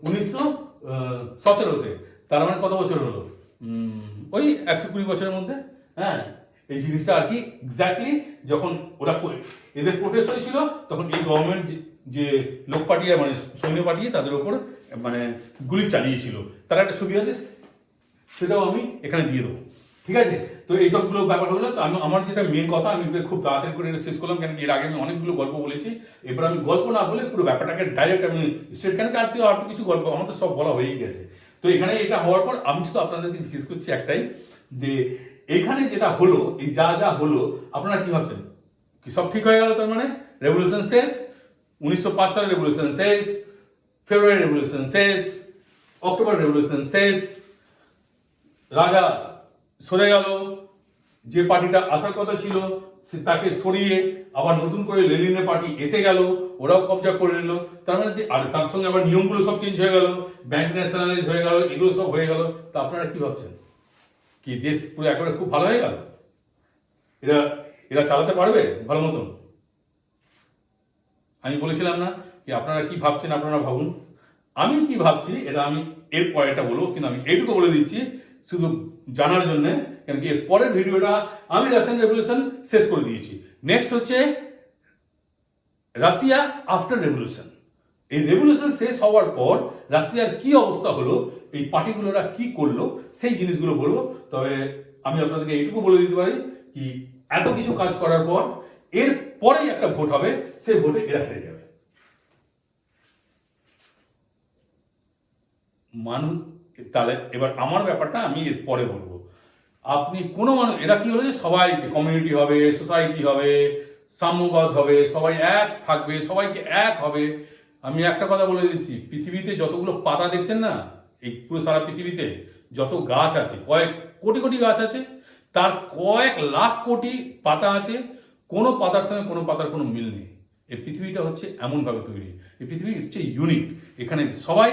1917-তে। তার মানে কত বছর হলো, ওই 120 বছরের মধ্যে। হ্যাঁ, এই জিনিসটা আর কি এক্স্যাক্টলি যখন ওরা এদের প্রোটেস্ট হয়েছিল তখন এই গভর্নমেন্ট যে লোক পাঠিয়ে মানে সৈন্য পাঠিয়ে তাদের উপর মানে গুলি চালিয়েছিল, তার একটা ছবি আছে, সেটাও আমি এখানে দিয়ে দেবো, ঠিক আছে। তো এইসবগুলো ব্যাপার হলো। তো আমি আমার যেটা মেন কথা আমি খুব তাড়াতাড়ি করে শেষ করলাম, কেন এর আগে আমি অনেকগুলো গল্প বলেছি, এবার আমি গল্প না বলে পুরো ব্যাপারটাকে ডাইরেক্ট আমি স্ট্রেট, কেন আর তো কিছু গল্প আমার তো সব বলা হয়েই গেছে। তো এখানে এটা হওয়ার পর আমি শুধু আপনাদেরকে জিজ্ঞেস করছি একটাই, যে এখানে যেটা হলো এই যা যা হলো আপনারা কি ভাবছেন, কি সব ঠিক হয়ে গেল? তার মানে রেভলিউশন শেষ, 1905 সালের রেভলিউশন শেষ, ফেব্রুয়ারি রেভলিউশন শেষ, অক্টোবর রেভলিউশন শেষ, রাজা সরে গেল, যে পার্টিটা আসার কথা ছিল তাকে সরিয়ে আবার নতুন করে লেনিনের পার্টি এসে গেল, ওরাও কবজা করে নিল। তার মানে আর তার সঙ্গে আবার নিয়মগুলো সব চেঞ্জ হয়ে গেল, ব্যাংক ন্যাশনালাইজ হয়ে গেল, এগুলো সব হয়ে গেল। তা আপনারা কি ভাবছেন, কি দেশ পুরো একেবারে খুব ভালো হয়ে গেল? এরা এরা চালাতে পারবে ভালো মতন? আমি বলেছিলাম না কি আপনারা কি ভাবছেন, আপনারা ভাবুন। আমি কি ভাবছি এটা আমি এর পরেটা বলবো, কিন্তু আমি এইটুকু বলে দিচ্ছি শুধু জানার জন্য, কেন কি এর পরের ভিডিওটা আমি রাশিয়ান রেভলিউশন শেষ করে দিয়েছি। নেক্সট হচ্ছে রাশিয়া আফটার রেভলিউশন। এই রেভলিউশন শেষ হওয়ার পর রাশিয়ার কি অবস্থা হলো, এই পার্টিগুলোরা কি করলো, সেই জিনিসগুলো বলবো। তবে আমি আপনাদেরকে এইটুকু বলে দিতে পারি কি এত কিছু কাজ করার পর এর পরেই একটা ভোট হবে, সেই ভোটে এরা হেরে যাবে। মানুষ তাহলে এবার আমার ব্যাপারটা আমি এর পরে বলবো। আপনি কোনো মানুষ, এরা কি হলো যে সবাইকে কমিউনিটি হবে, সোসাইটি হবে, সাম্যবাদ হবে, সবাই এক থাকবে, সবাইকে এক হবে। আমি একটা কথা বলে দিচ্ছি, পৃথিবীতে যতগুলো পাতা দেখছেন না, এই পুরো সারা পৃথিবীতে যত গাছ আছে, কয়েক কোটি কোটি গাছ আছে, তার কয়েক লাখ কোটি পাতা আছে, কোনো পাতার সঙ্গে কোনো পাতার কোনো মিল নেই। এই পৃথিবীটা হচ্ছে এমনভাবে তৈরি, এই পৃথিবী হচ্ছে ইউনিক, এখানে সবাই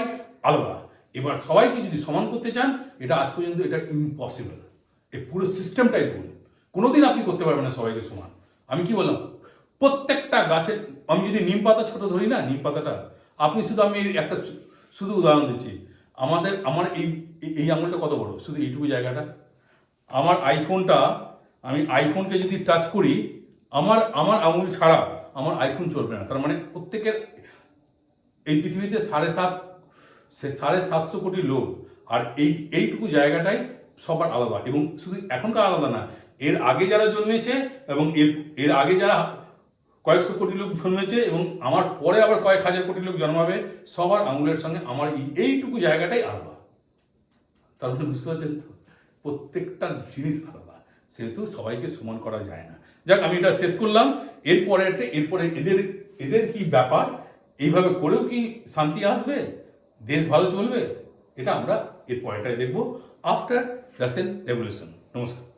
আলাদা। এবার সবাইকে যদি সমান করতে চান, এটা আজ পর্যন্ত এটা ইম্পসিবল, এই পুরো সিস্টেমটাই ভুল, কোনোদিন আপনি করতে পারবেন না সবাইকে সমান। আমি কি বললাম, প্রত্যেকটা গাছের, আমি যদি নিম পাতা ছোট ধরি না, নিম পাতাটা আপনি শুধু, আমি একটা শুধু উদাহরণ দিচ্ছি, আমার এই এই আঙুলটা কত বড়, শুধু এইটুকু জায়গাটা। আমার আইফোনটা, আমি আইফোনকে যদি টাচ করি, আমার আঙুল ছাড়া আমার আইফোন চলবে না। তার মানে প্রত্যেকের এই পৃথিবীতে 750 কোটি লোক, আর এইটুকু জায়গাটাই সবার আলাদা। এবং শুধু এখনকার আলাদা না, এর আগে যারা জন্মেছে এবং এর আগে যারা কয়েকশো কোটি লোক জন্মেছে এবং আমার পরে আবার কয়েক হাজার কোটি লোক জন্মাবে, সবার আঙুলের সঙ্গে আমার এইটুকু জায়গাটাই আলাদা। তার মানে বুঝতে পারছেন তো, প্রত্যেকটা জিনিস আলাদা, সেহেতু সবাইকে সমান করা যায় না। যাক, আমি এটা শেষ করলাম। এরপরে এদের কি ব্যাপার, এইভাবে করেও কি শান্তি আসবে, দেশ ভালো চলবে? এটা আমরা এর পরেরটায় দেখব আফটার রাসেল রেভলিউশন। নমস্কার।